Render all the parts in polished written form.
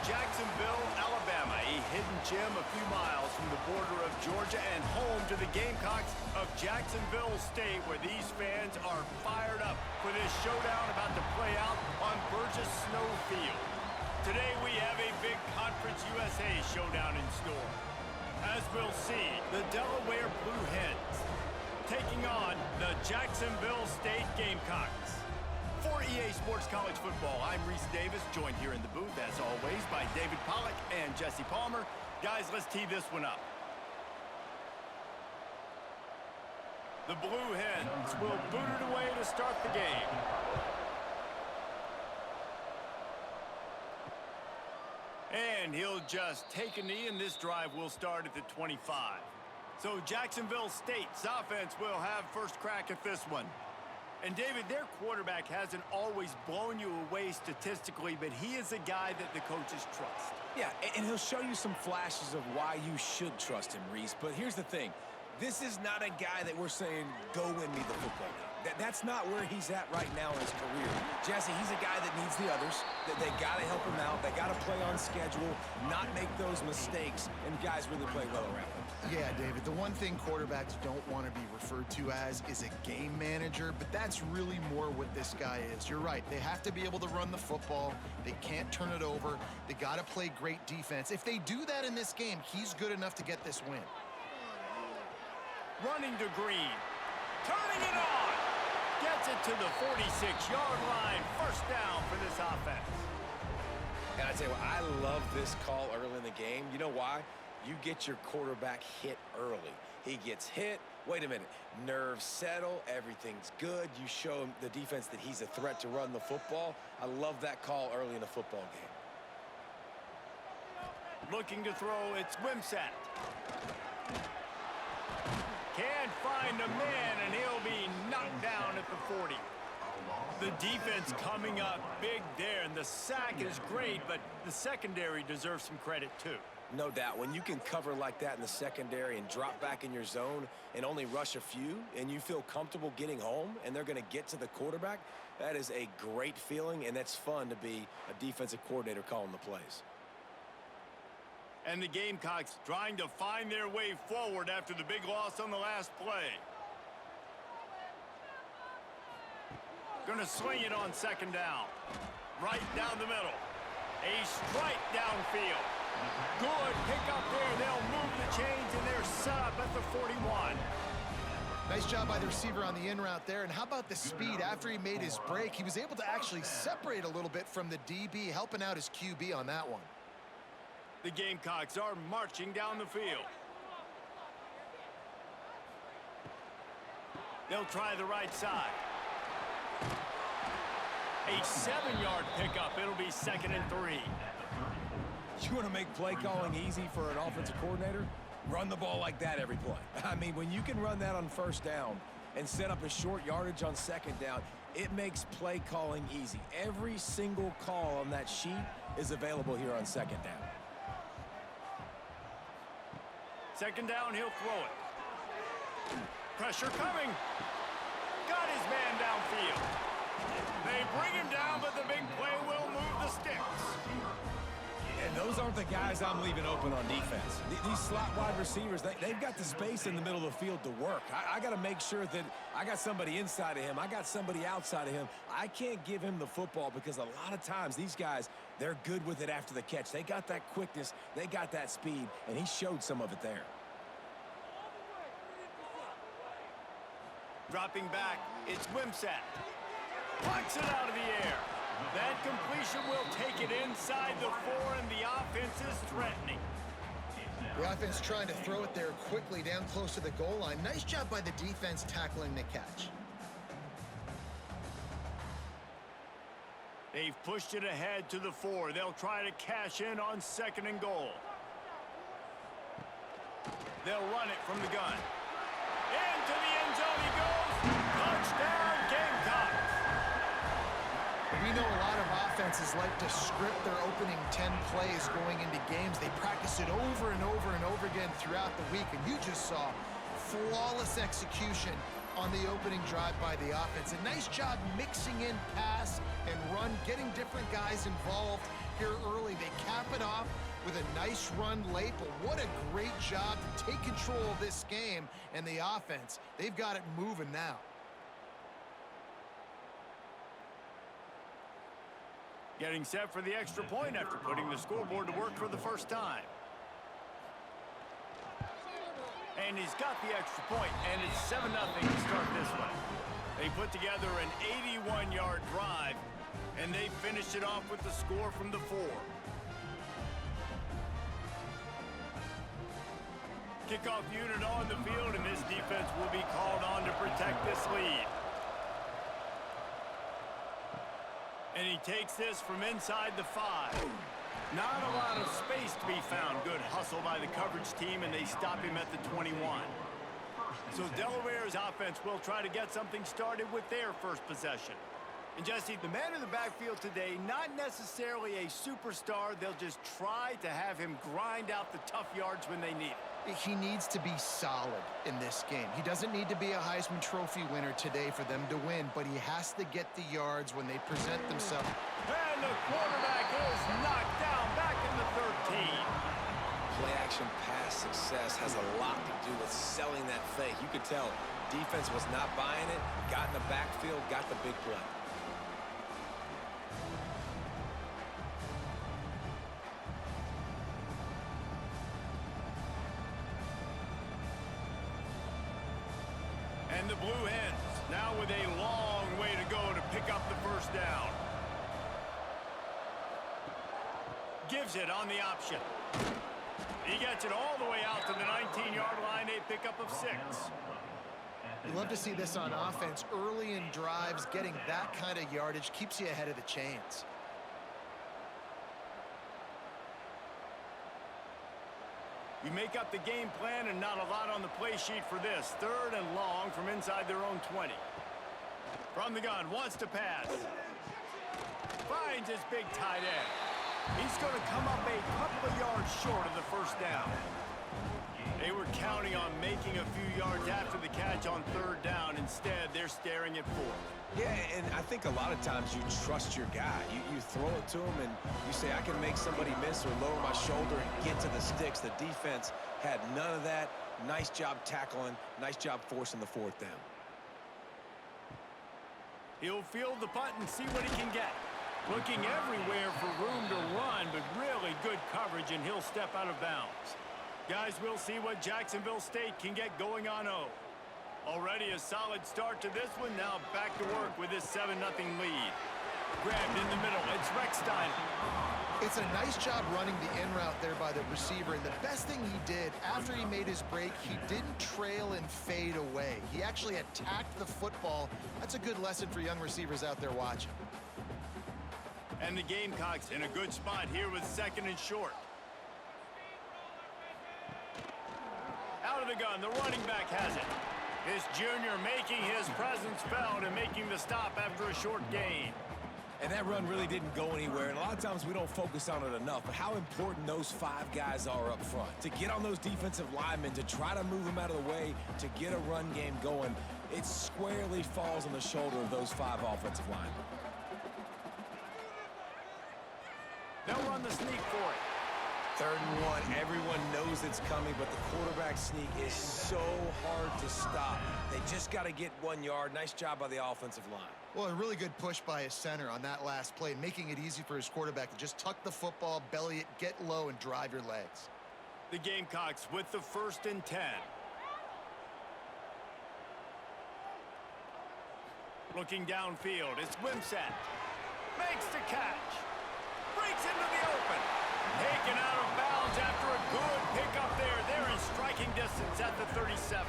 Jacksonville, Alabama, a hidden gem a few miles from the border of Georgia and home to the Gamecocks of Jacksonville State, where these fans are fired up for this showdown about to play out on Burgess Snow Field. Today we have a big Conference USA showdown in store. As we'll see, the Delaware Blue Hens taking on the Jacksonville State Gamecocks. For EA Sports College Football, I'm Reese Davis, joined here in the booth, as always, by David Pollack and Jesse Palmer. Guys, let's tee this one up. The Blue Hens will boot it away to start the game. And he'll just take a knee, and this drive will start at the 25. So Jacksonville State's offense will have first crack at this one. And David, their quarterback hasn't always blown you away statistically, but he is a guy that the coaches trust. Yeah, and he'll show you some flashes of why you should trust him, Reese. But here's the thing. This is not a guy that we're saying, go win me the football game. That's not where he's at right now in his career. Jesse, he's a guy that needs the others. That they got to help him out. They got to play on schedule, not make those mistakes, and guys really play well around him. Yeah, David, the one thing quarterbacks don't want to be referred to as is a game manager, but that's really more what this guy is. You're right. They have to be able to run the football. They can't turn it over. They got to play great defense. If they do that in this game, he's good enough to get this win. Running to Green. Turning it on. Gets it to the 46-yard line. First down for this offense. And I tell you what, I love this call early in the game. You know why? You get your quarterback hit early. He gets hit. Wait a minute. Nerves settle. Everything's good. You show him, the defense, that he's a threat to run the football. I love that call early in a football game. Looking to throw, it's Wimsatt. Can't find a man, and he'll be knocked down at the 40. The defense coming up big there, and the sack is great, but the secondary deserves some credit too. No doubt. When you can cover like that in the secondary and drop back in your zone and only rush a few, and you feel comfortable getting home, and they're going to get to the quarterback, that is a great feeling, and that's fun to be a defensive coordinator calling the plays. And the Gamecocks trying to find their way forward after the big loss on the last play. Gonna swing it on second down. Right down the middle. A strike downfield. Good pick up there. They'll move the chains, and they're set up at the 41. Nice job by the receiver on the in route there. And how about the speed? After he made his break, he was able to actually separate a little bit from the DB, helping out his QB on that one. The Gamecocks are marching down the field. They'll try the right side. A 7-yard pickup. It'll be 2nd and 3. You want to make play calling easy for an offensive coordinator? Run the ball like that every play. I mean, when you can run that on first down and set up a short yardage on second down, it makes play calling easy. Every single call on that sheet is available here on second down. Second down, he'll throw it. Pressure coming. Got his man downfield. They bring him down, but the big play will move the sticks. And those aren't the guys I'm leaving open on defense. These slot wide receivers, they've got the space in the middle of the field to work. I got to make sure that I got somebody inside of him. I got somebody outside of him. I can't give him the football because a lot of times these guys, they're good with it after the catch. They got that quickness. They got that speed, and he showed some of it there. Dropping back, it's Wimsatt. Punts it out of the air. That completion will take it inside the 4, and the offense is threatening. The offense trying to throw it there quickly down close to the goal line. Nice job by the defense tackling the catch. They've pushed it ahead to the 4. They'll try to cash in on 2nd and goal. They'll run it from the gun. Into the end zone he goes. Touchdown, Gamecocks. We know a lot of offenses like to script their opening 10 plays going into games. They practice it over and over and over again throughout the week, and you just saw flawless execution on the opening drive by the offense. A nice job mixing in pass and run, getting different guys involved here early. They cap it off with a nice run late, but what a great job to take control of this game and the offense. They've got it moving now. Getting set for the extra point after putting the scoreboard to work for the first time. And he's got the extra point, and it's 7-0 to start this one. They put together an 81-yard drive, and they finished it off with the score from the 4. Kickoff unit on the field, and this defense will be called on to protect this lead. And he takes this from inside the 5. Not a lot of space to be found. Good hustle by the coverage team, and they stop him at the 21. So Delaware's offense will try to get something started with their first possession. And Jesse, the man in the backfield today, not necessarily a superstar. They'll just try to have him grind out the tough yards when they need it. He needs to be solid in this game. He doesn't need to be a Heisman Trophy winner today for them to win, but he has to get the yards when they present themselves. And the quarterback is knocked down back in the 13. Play-action pass success has a lot to do with selling that fake. You could tell defense was not buying it, got in the backfield, got the big play. And the Blue Hens now with a long way to go to pick up the first down. Gives it on the option. He gets it all the way out to the 19-yard line, a pickup of 6. You love to see this on offense. Early in drives, getting that kind of yardage keeps you ahead of the chains. You make up the game plan and not a lot on the play sheet for this. 3rd and long from inside their own 20. From the gun, wants to pass. Finds his big tight end. He's going to come up a couple of yards short of the first down. They were counting on making a few yards after the catch on 3rd down. Instead, they're staring at 4th. Yeah, and I think a lot of times you trust your guy. You throw it to him, and you say, I can make somebody miss or lower my shoulder and get to the sticks. The defense had none of that. Nice job tackling. Nice job forcing the 4th down. He'll field the punt and see what he can get. Looking everywhere for room to run, but really good coverage, and he'll step out of bounds. Guys, we'll see what Jacksonville State can get going on O. Already a solid start to this one. Now back to work with this 7-0 lead. Grabbed in the middle. It's Reckstein. It's a nice job running the in route there by the receiver. And the best thing he did after he made his break, he didn't trail and fade away. He actually attacked the football. That's a good lesson for young receivers out there watching. And the Gamecocks in a good spot here with 2nd and short. Out of the gun, the running back has it. This junior making his presence felt and making the stop after a short gain. And that run really didn't go anywhere, and a lot of times we don't focus on it enough, but how important those 5 guys are up front. To get on those defensive linemen, to try to move them out of the way, to get a run game going, it squarely falls on the shoulder of those 5 offensive linemen. They'll run the sneak for it. 3rd and 1, everyone knows it's coming, but the quarterback sneak is so hard to stop. They just got to get 1 yard. Nice job by the offensive line. Well, a really good push by his center on that last play, making it easy for his quarterback to just tuck the football, belly it, get low, and drive your legs. The Gamecocks with the 1st and 10. Looking downfield, it's Wimsatt. Makes the catch. Breaks into the open. Taken out of bounds after a good pickup there. They're in striking distance at the 37.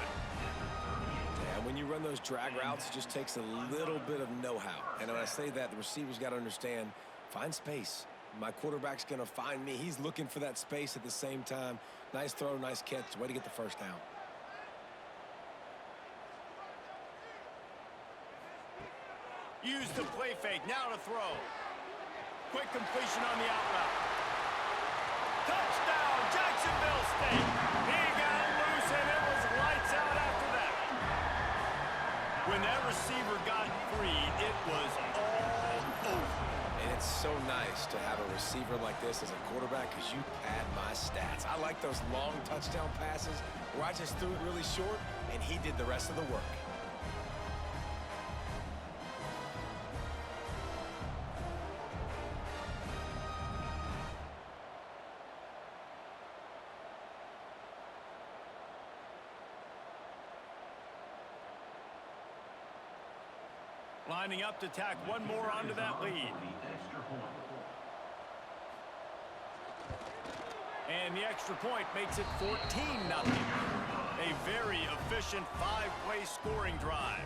And when you run those drag routes, it just takes a little bit of know-how. And when I say that, the receiver's got to understand, find space. My quarterback's going to find me. He's looking for that space at the same time. Nice throw, nice catch. Way to get the first down. Use the play fake. Now to throw. Quick completion on the out route. Touchdown, Jacksonville State. He got loose, and it was lights out after that. When that receiver got free, it was all over. And it's so nice to have a receiver like this as a quarterback because you pad my stats. I like those long touchdown passes where I just threw it really short and he did the rest of the work. Lining up to tack one more onto that lead. And the extra point makes it 14-0. A very efficient 5-play scoring drive.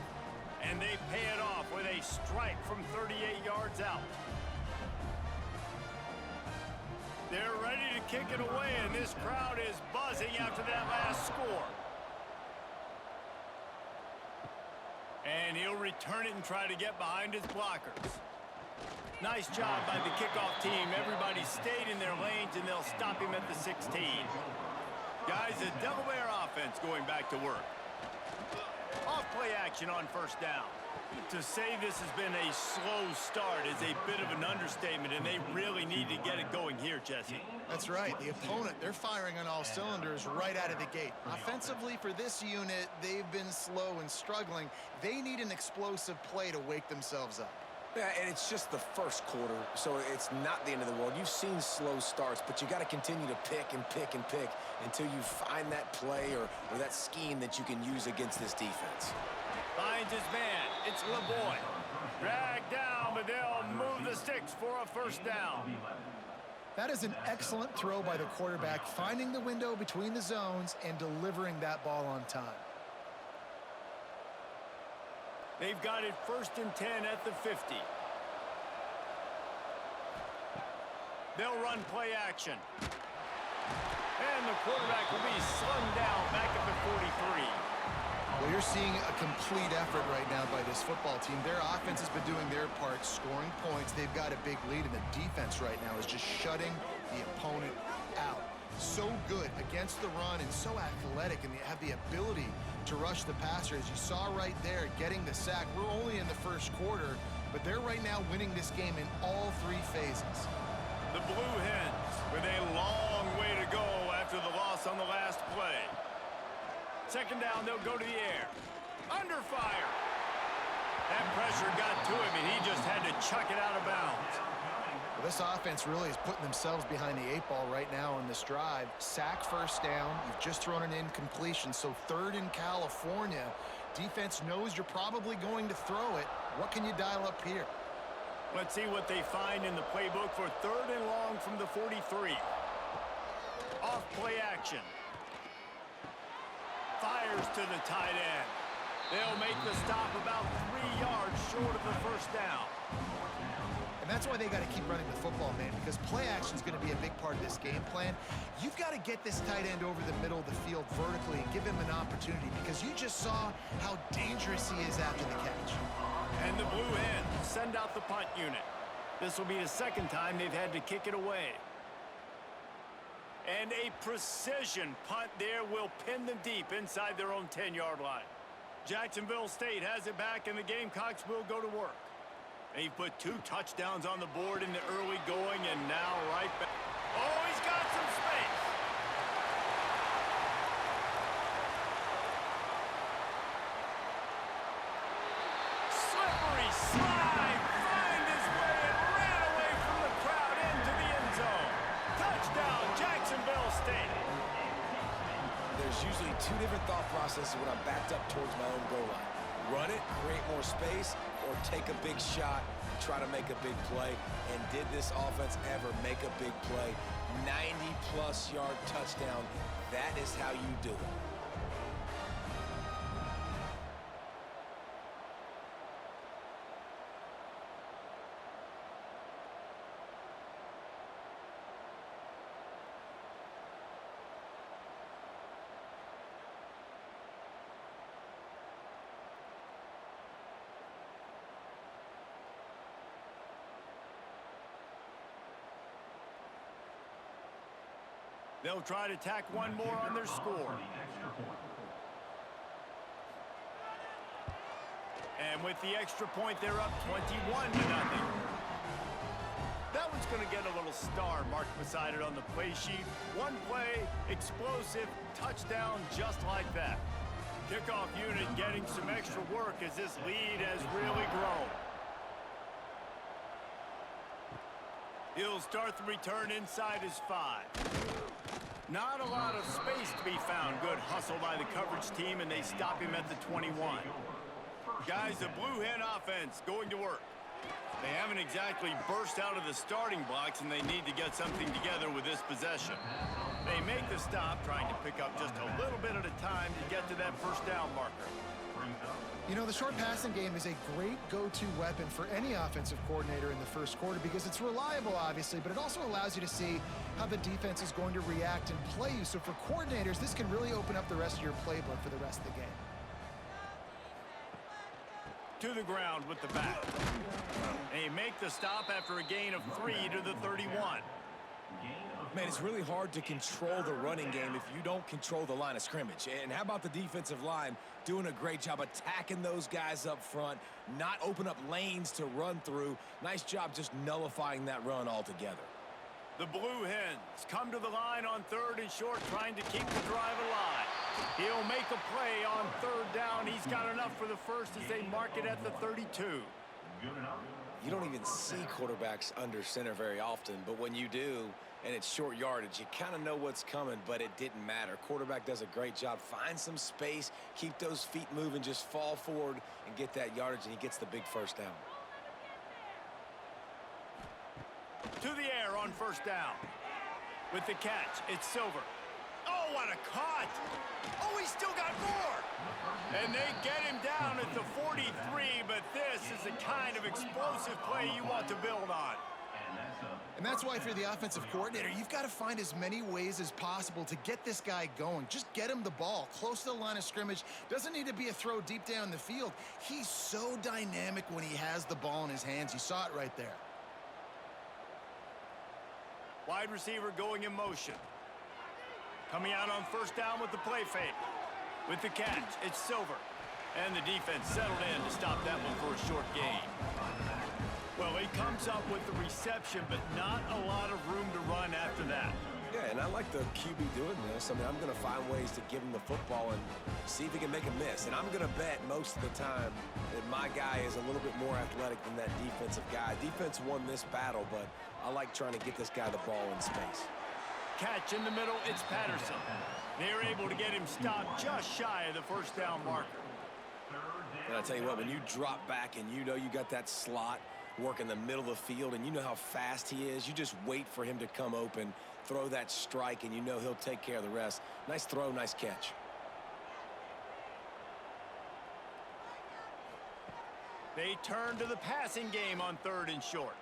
And they pay it off with a strike from 38 yards out. They're ready to kick it away, and this crowd is buzzing after that last score. And he'll return it and try to get behind his blockers. Nice job by the kickoff team. Everybody stayed in their lanes, and they'll stop him at the 16. Guys, the Delaware offense going back to work. Off-play action on first down. To say this has been a slow start is a bit of an understatement, and they really need to get it going here, Jesse. That's right. The opponent, they're firing on all cylinders right out of the gate. Offensively, for this unit, they've been slow and struggling. They need an explosive play to wake themselves up. Yeah, and it's just the first quarter, so it's not the end of the world. You've seen slow starts, but you got to continue to pick and pick and pick until you find that play or that scheme that you can use against this defense. Finds his man. It's LeBoy. Dragged down, but they'll move the sticks for a first down. That is an excellent throw by the quarterback, finding the window between the zones and delivering that ball on time. They've got it 1st and 10 at the 50. They'll run play action. And the quarterback will be slung down back at the 43. Well, you're seeing a complete effort right now by this football team. Their offense has been doing their part, scoring points. They've got a big lead, and the defense right now is just shutting the opponent out. So good against the run and so athletic, and they have the ability to rush the passer. As you saw right there, getting the sack. We're only in the first quarter, but they're right now winning this game in all 3 phases. The Blue Hens with a long way to go after the loss on the last play. Second down, they'll go to the air. Under fire. That pressure got to him, and he just had to chuck it out of bounds. Well, this offense really is putting themselves behind the 8 ball right now on this drive. Sack, first down. You've just thrown an incompletion, so 3rd in California. Defense knows you're probably going to throw it. What can you dial up here? Let's see what they find in the playbook for 3rd and long from the 43. Off play action. Fires to the tight end. They'll make the stop about 3 yards short of the first down. And that's why they got to keep running the football, man, because play action is going to be a big part of this game plan. You've got to get this tight end over the middle of the field vertically and give him an opportunity, because you just saw how dangerous he is after the catch. And the Blue Hens send out the punt unit. This will be the 2nd time they've had to kick it away. And a precision punt there will pin them deep inside their own 10-yard line. Jacksonville State has it back, and the Gamecocks will go to work. They've put 2 touchdowns on the board in the early going, and now right back. Oh, he's got some space. Slippery slide, find his way and ran away from the crowd into the end zone. Touchdown, Jacksonville State. There's usually 2 different thought processes when I'm backed up towards my own goal line. Run it, create more space, or take a big shot, try to make a big play. And did this offense ever make a big play? 90-plus yard touchdown. That is how you do it. They'll try to tack one more on their score. And with the extra point, they're up 21-0. That one's going to get a little star marked beside it on the play sheet. One play, explosive, touchdown just like that. Kickoff unit getting some extra work as this lead has really grown. He'll start the return inside his 5. Not a lot of space to be found. Good hustle by the coverage team, and they stop him at the 21. Guys, the Blue Hen offense going to work. They haven't exactly burst out of the starting blocks, and they need to get something together with this possession. They make the stop, trying to pick up just a little bit at a time to get to that first down marker. You know, the short passing game is a great go-to weapon for any offensive coordinator in the first quarter because it's reliable, obviously, but it also allows you to see how the defense is going to react and play you. So for coordinators, this can really open up the rest of your playbook for the rest of the game. To the ground with the back. They make the stop after a gain of 3 to the 31. Man, it's really hard to control the running game if you don't control the line of scrimmage. And how about the defensive line doing a great job attacking those guys up front, not open up lanes to run through. Nice job just nullifying that run altogether. The Blue Hens come to the line on 3rd and short, trying to keep the drive alive. He'll make a play on 3rd down. He's got enough for the first as they mark it at the 32. You don't even see quarterbacks under center very often, but when you do, and it's short yardage, you kind of know what's coming, but it didn't matter. Quarterback does a great job. Find some space, keep those feet moving, just fall forward and get that yardage, and he gets the big first down. To the air on 1st down. With the catch, it's Silver. Oh, what a cut! Oh, he's still got more! And they get him down at the 43, but this is the kind of explosive play you want to build on. And that's why if you're the offensive coordinator, you've got to find as many ways as possible to get this guy going. Just get him the ball close to the line of scrimmage. Doesn't need to be a throw deep down the field. He's so dynamic when he has the ball in his hands. You saw it right there. Wide receiver going in motion. Coming out on 1st down with the play fake. With the catch, it's Silver. And the defense settled in to stop that one for a short gain. Well, he comes up with the reception, but not a lot of room to run after that. Yeah, and I like the QB doing this. I mean, I'm going to find ways to give him the football and see if he can make a miss. And I'm going to bet most of the time that my guy is a little bit more athletic than that defensive guy. Defense won this battle, but I like trying to get this guy the ball in space. Catch in the middle, it's Patterson. They're able to get him stopped just shy of the 1st down marker. And I tell you what, when you drop back and you know you got that slot work in the middle of the field and you know how fast he is, you just wait for him to come open, throw that strike, and you know he'll take care of the rest. Nice throw, nice catch. They turn to the passing game on 3rd and short.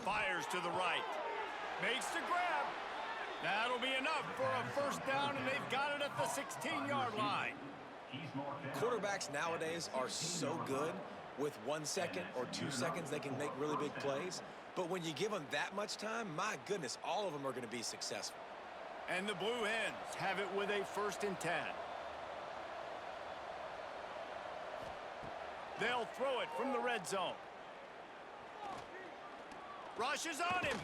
Fires to the right. Makes the grab. That'll be enough for a 1st down, and they've got it at the 16-yard line. Quarterbacks nowadays are so good. With 1 second or 2 seconds, they can make really big plays. But when you give them that much time, my goodness, all of them are going to be successful. And the Blue Hens have it with a 1st and 10. They'll throw it from the red zone. Rush is on him.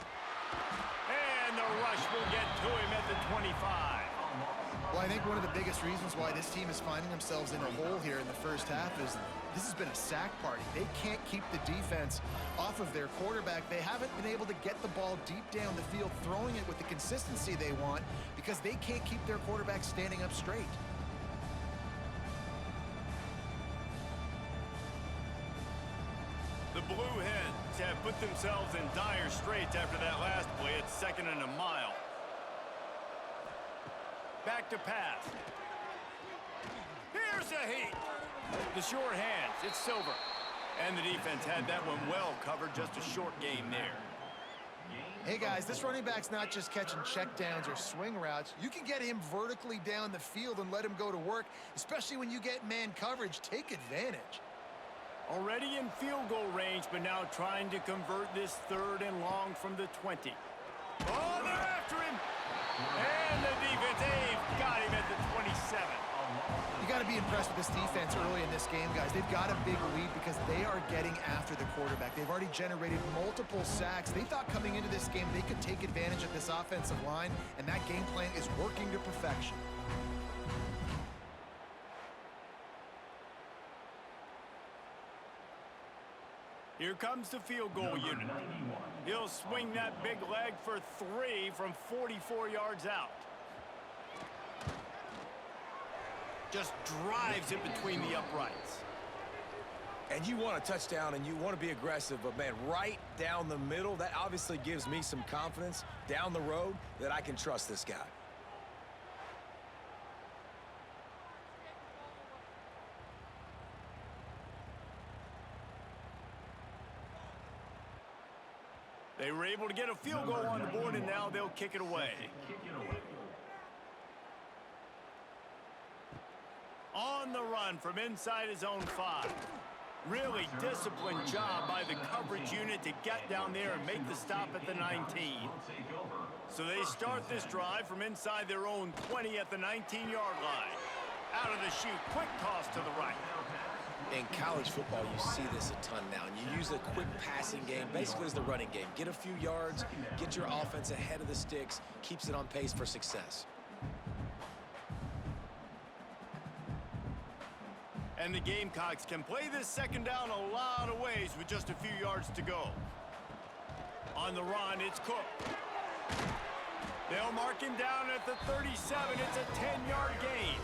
And the rush will get to him at the 25. Well, I think one of the biggest reasons why this team is finding themselves in a hole here in the first half is this has been a sack party. They can't keep the defense off of their quarterback. They haven't been able to get the ball deep down the field, throwing it with the consistency they want because they can't keep their quarterback standing up straight. The Blue Hens have put themselves in dire straits after that last play at 2nd and a mile. Back to pass. Here's a heat. The short hands, it's Silver. And the defense had that one well covered, just a short gain there. Hey guys, this running back's not just catching checkdowns or swing routes. You can get him vertically down the field and let him go to work, especially when you get man coverage. Take advantage. Already in field goal range, but now trying to convert this 3rd and long from the 20. Oh, they're after him. And the defense, they've got him at the 27. You got to be impressed with this defense early in this game, guys. They've got a big lead because they are getting after the quarterback. They've already generated multiple sacks. They thought coming into this game they could take advantage of this offensive line, and that game plan is working to perfection. Here comes the field goal unit. He'll swing that big leg for 3 from 44 yards out. Just drives it between the uprights. And you want a touchdown and you want to be aggressive, but man, right down the middle, that obviously gives me some confidence down the road that I can trust this guy. They were able to get a field goal on the board, and now they'll kick it away. On the run from inside his own 5. Really disciplined job by the coverage unit to get down there and make the stop at the 19. So they start this drive from inside their own 20 at the 19-yard line. Out of the chute, quick toss to the right. In college football, you see this a ton now, and you use a quick passing game, basically as the running game. Get a few yards, get your offense ahead of the sticks, keeps it on pace for success. And the Gamecocks can play this second down a lot of ways with just a few yards to go. On the run, it's Cook. They'll mark him down at the 37. It's a 10-yard gain.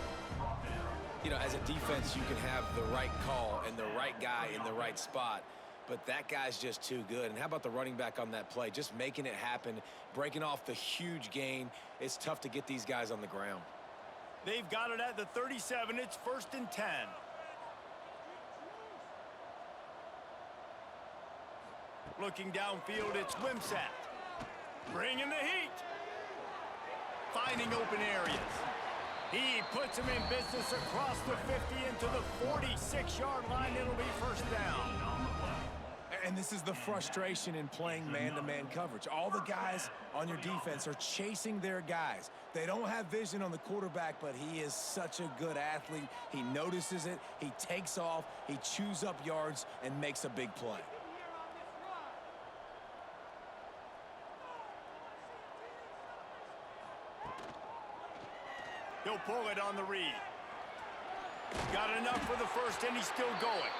You know, as a defense, you can have the right call and the right guy in the right spot, but that guy's just too good. And how about the running back on that play? Just making it happen, breaking off the huge gain. It's tough to get these guys on the ground. They've got it at the 37. It's 1st and 10. Looking downfield, it's Wimsatt. Bringing the heat. Finding open areas. He puts him in business across the 50 into the 46-yard line. It'll be 1st down. And this is the frustration in playing man-to-man coverage. All the guys on your defense are chasing their guys. They don't have vision on the quarterback, but he is such a good athlete. He notices it, he takes off, he chews up yards, and makes a big play. He'll pull it on the read. Got enough for the 1st, and he's still going.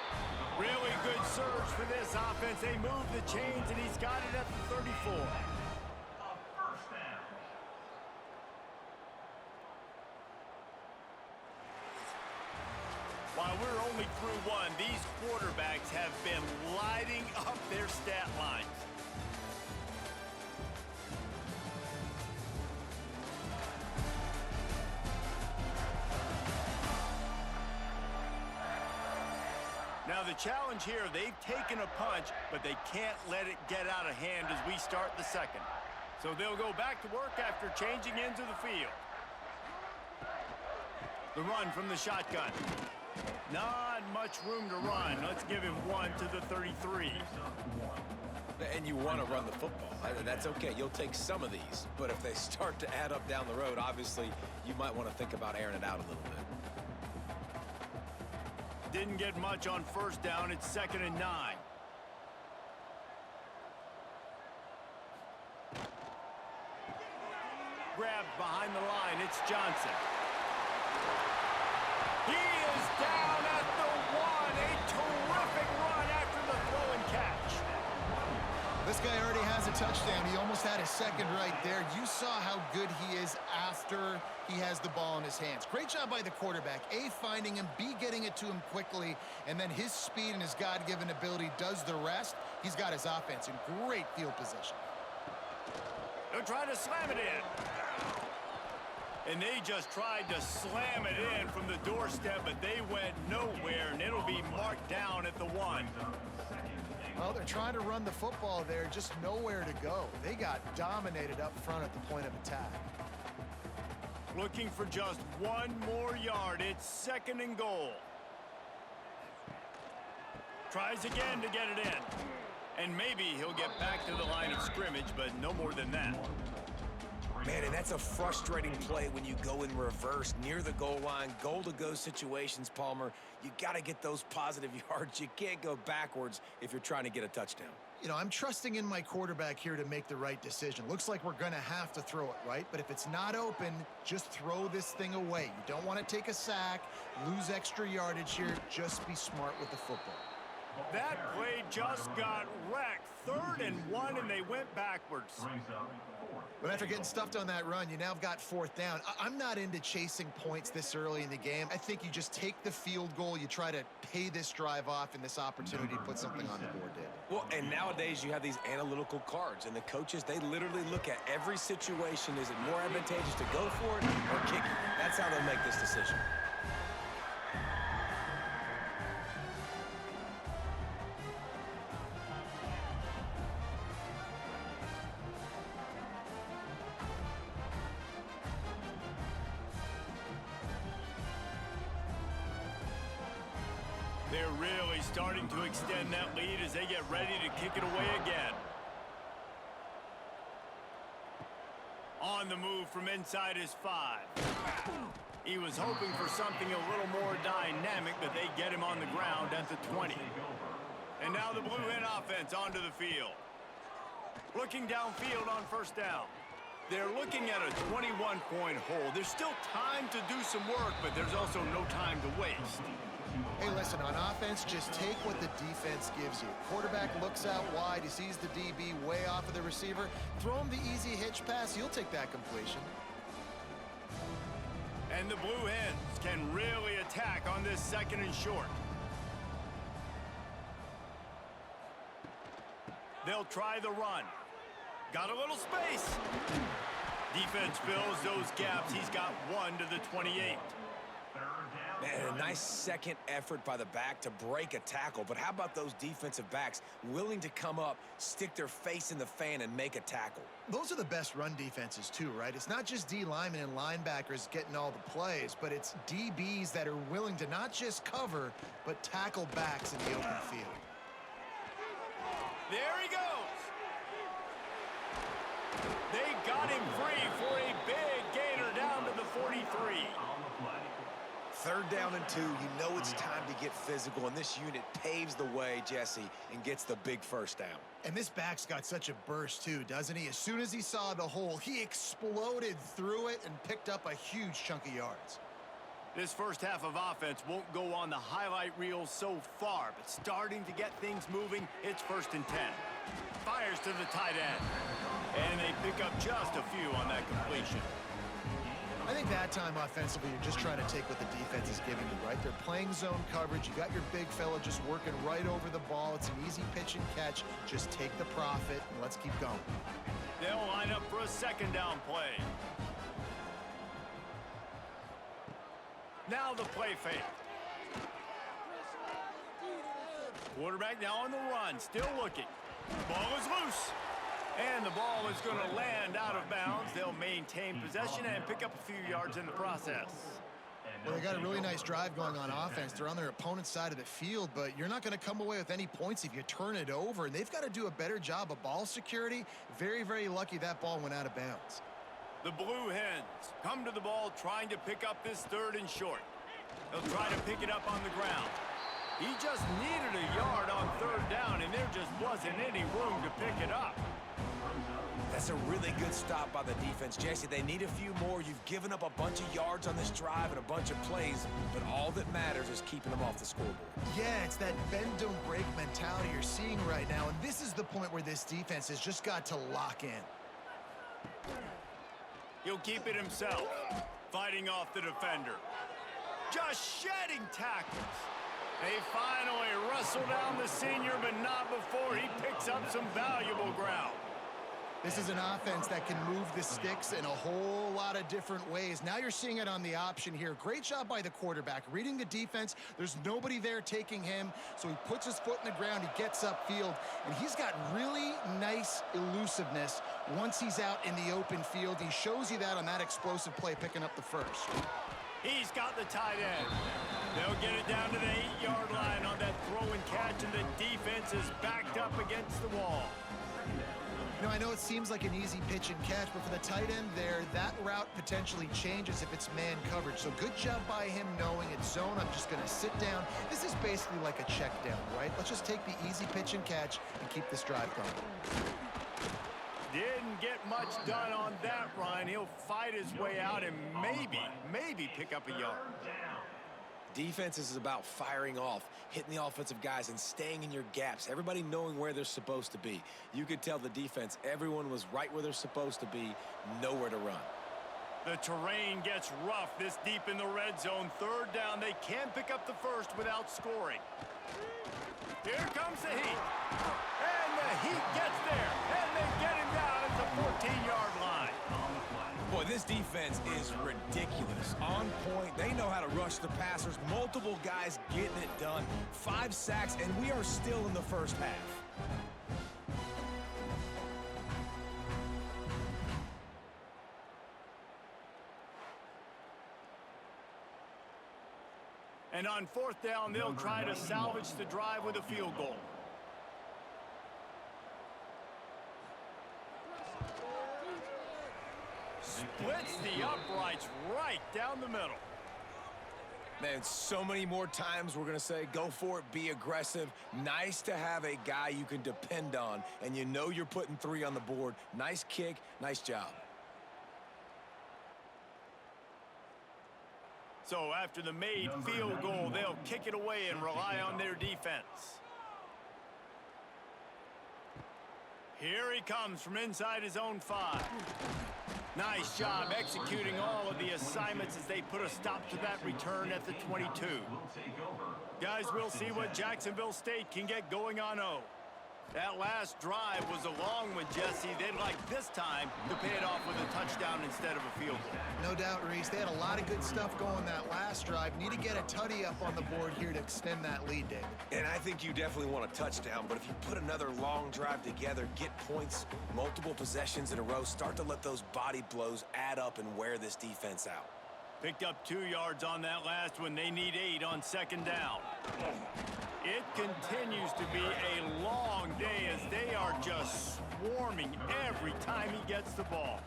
Really good surge for this offense. They move the chains, and he's got it at the 34. While we're only through 1, these quarterbacks have been lighting up their stat lines. Now the challenge here, they've taken a punch, but they can't let it get out of hand as we start the 2nd. So they'll go back to work after changing into the field. The run from the shotgun. Not much room to run. Let's give him 1 to the 33. And you want to run the football. That's okay. You'll take some of these. But if they start to add up down the road, obviously, you might want to think about airing it out a little bit. Didn't get much on 1st down. It's 2nd and 9. Grabbed behind the line. It's Johnson. He is down at the 1. A terrific run after the throw and catch. This guy already has a touchdown. He almost had his 2nd right there. You saw how good he is after he has the ball in his hands. Great job by the quarterback. A, finding him, B, getting it to him quickly, and then his speed and his God-given ability does the rest. He's got his offense in great field position. They'll try to slam it in. And they just tried to slam it in from the doorstep, but they went nowhere, and it'll be marked down at the 1. Well, they're trying to run the football there, just nowhere to go. They got dominated up front at the point of attack. Looking for just 1 more yard. It's 2nd and goal. Tries again to get it in. And maybe he'll get back to the line of scrimmage, but no more than that. Man, and that's a frustrating play when you go in reverse near the goal line. Goal-to-go situations, Palmer. You got to get those positive yards. You can't go backwards if you're trying to get a touchdown. You know, I'm trusting in my quarterback here to make the right decision. Looks like we're going to have to throw it, right? But if it's not open, just throw this thing away. You don't want to take a sack, lose extra yardage here. Just be smart with the football. That play just got wrecked. 3rd and 1, and they went backwards. But after getting stuffed on that run, you now have got 4th down. I'm not into chasing points this early in the game. I think you just take the field goal. You try to pay this drive off and this opportunity to put something on the board, David. Well, and nowadays you have these analytical cards, and the coaches, they literally look at every situation. Is it more advantageous to go for it or kick it? That's how they'll make this decision. They're really starting to extend that lead as they get ready to kick it away again. On the move from inside his 5. He was hoping for something a little more dynamic, but they get him on the ground at the 20. And now the Blue Hen offense onto the field. Looking downfield on 1st down. They're looking at a 21-point hole. There's still time to do some work, but there's also no time to waste. Hey, listen, on offense, just take what the defense gives you. Quarterback looks out wide. He sees the DB way off of the receiver. Throw him the easy hitch pass. He'll take that completion. And the Blue Hens can really attack on this 2nd and short. They'll try the run. Got a little space. Defense fills those gaps. He's got 1 to the 28. Man, a nice second effort by the back to break a tackle. But how about those defensive backs willing to come up, stick their face in the fan, and make a tackle? Those are the best run defenses, too, right? It's not just D linemen and linebackers getting all the plays, but it's DBs that are willing to not just cover, but tackle backs in the open field. There he goes. They got him free for a big gainer down to the 43. 3rd down and 2, you know it's time to get physical, and this unit paves the way, Jesse, and gets the big 1st down. And this back's got such a burst, too, doesn't he? As soon as he saw the hole, he exploded through it and picked up a huge chunk of yards. This first half of offense won't go on the highlight reel so far, but starting to get things moving, it's 1st and 10. Fires to the tight end. And they pick up just a few on that completion. I think that time offensively, you're just trying to take what the defense is giving you, right? They're playing zone coverage. You got your big fella just working right over the ball. It's an easy pitch and catch. Just take the profit and let's keep going. They'll line up for a 2nd down play. Now the play fake. Quarterback now on the run, still looking. Ball is loose. And the ball is going to land out of bounds. They'll maintain possession and pick up a few yards in the process. Well, they got a really nice drive going on offense. They're on their opponent's side of the field, but you're not going to come away with any points if you turn it over. And they've got to do a better job of ball security. Very, very lucky that ball went out of bounds. The Blue Hens come to the ball trying to pick up this 3rd and short. They'll try to pick it up on the ground. He just needed a yard on 3rd down, and there just wasn't any room to pick it up. That's a really good stop by the defense, Jesse. They need a few more. You've given up a bunch of yards on this drive and a bunch of plays, but all that matters is keeping them off the scoreboard. Yeah, it's that bend, don't break mentality you're seeing right now, and this is the point where this defense has just got to lock in. He'll keep it himself, fighting off the defender. Just shedding tackles. They finally wrestle down the senior, but not before he picks up some valuable ground. This is an offense that can move the sticks in a whole lot of different ways. Now you're seeing it on the option here. Great job by the quarterback. Reading the defense, there's nobody there taking him, so he puts his foot in the ground, he gets upfield, and he's got really nice elusiveness once he's out in the open field. He shows you that on that explosive play, picking up the first. He's got the tight end. They'll get it down to the 8-yard line on that throw and catch, and the defense is backed up against the wall. You know, I know it seems like an easy pitch and catch, but for the tight end there, that route potentially changes if it's man coverage. So good job by him knowing it's zone. I'm just going to sit down. This is basically like a check down, right? Let's just take the easy pitch and catch and keep this drive going. Didn't get much done on that run. He'll fight his way out and maybe pick up a yard. Defense is about firing off, hitting the offensive guys, and staying in your gaps. Everybody knowing where they're supposed to be. You could tell the defense, everyone was right where they're supposed to be, nowhere to run. The terrain gets rough this deep in the red zone. Third down, they can't pick up the first without scoring. Here comes the heat. And the heat gets there. And they get him down at the 14-yard line. Boy, this defense is ridiculous. On point, they know how to rush the passers. Multiple guys getting it done. 5 sacks, and we are still in the first half. And on fourth down, they'll try to salvage the drive with a field goal. Splits the uprights right down the middle. Man, so many more times we're going to say, go for it, be aggressive. Nice to have a guy you can depend on, and you know you're putting 3 on the board. Nice kick, nice job. So after the made field goal, they'll kick it away and rely on their defense. Here he comes from inside his own 5. Nice job executing all of the assignments as they put a stop to that return at the 22. Guys, we'll see what Jacksonville State can get going on O. That last drive was a long one, Jesse. They'd like this time to pay it off with a touchdown instead of a field goal. No doubt, Reese. They had a lot of good stuff going that last drive. Need to get a tutty up on the board here to extend that lead, David. And I think you definitely want a touchdown, but if you put another long drive together, get points, multiple possessions in a row, start to let those body blows add up and wear this defense out. Picked up 2 yards on that last one. They need 8 on second down. It continues to be a long day as they are just swarming every time he gets the ball.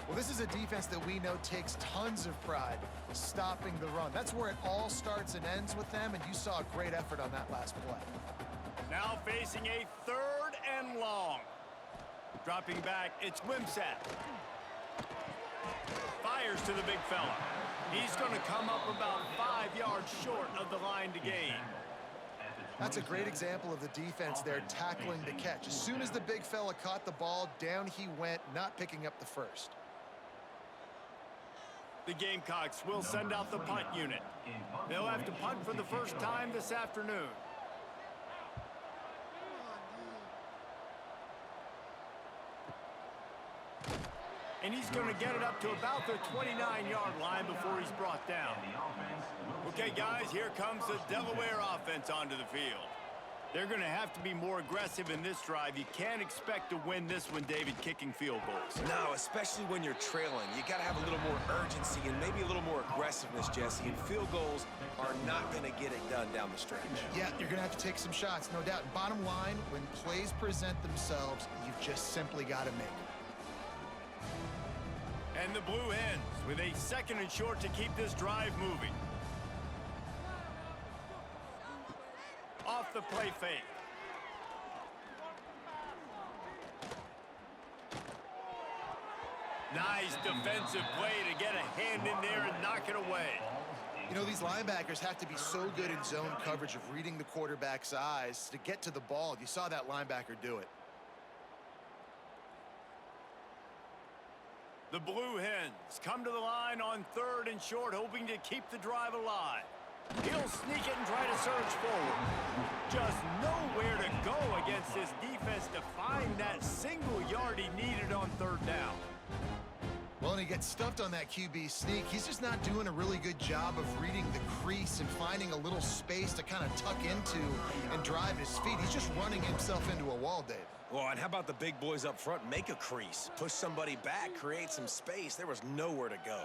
Well, this is a defense that we know takes tons of pride stopping the run. That's where it all starts and ends with them, and you saw a great effort on that last play. Now facing a 3rd and long. Dropping back, it's Wimsatt. Fires to the big fella. He's going to come up about 5 yards short of the line to gain. That's a great example of the defense there tackling the catch. As soon as the big fella caught the ball, down he went, not picking up the first. The Gamecocks will send out the punt unit. They'll have to punt for the first time this afternoon. And he's going to get it up to about the 29-yard line before he's brought down. Okay, guys, here comes the Delaware offense onto the field. They're going to have to be more aggressive in this drive. You can't expect to win this one, David, kicking field goals. No, especially when you're trailing. You got to have a little more urgency and maybe a little more aggressiveness, Jesse. And field goals are not going to get it done down the stretch. Yeah, you're going to have to take some shots, no doubt. Bottom line, when plays present themselves, you've just simply got to make them. And the Blue Hens with a 2nd and short to keep this drive moving. Off the play fake. Nice defensive play to get a hand in there and knock it away. You know, these linebackers have to be so good in zone coverage of reading the quarterback's eyes to get to the ball. You saw that linebacker do it. The Blue Hens come to the line on 3rd and short, hoping to keep the drive alive. He'll sneak it and try to surge forward. Just nowhere to go against this defense to find that single yard he needed on 3rd down. Well, and he gets stuffed on that QB sneak. He's just not doing a really good job of reading the crease and finding a little space to kind of tuck into and drive his feet. He's just running himself into a wall, Dave. Well, and how about the big boys up front? Make a crease. Push somebody back, create some space. There was nowhere to go.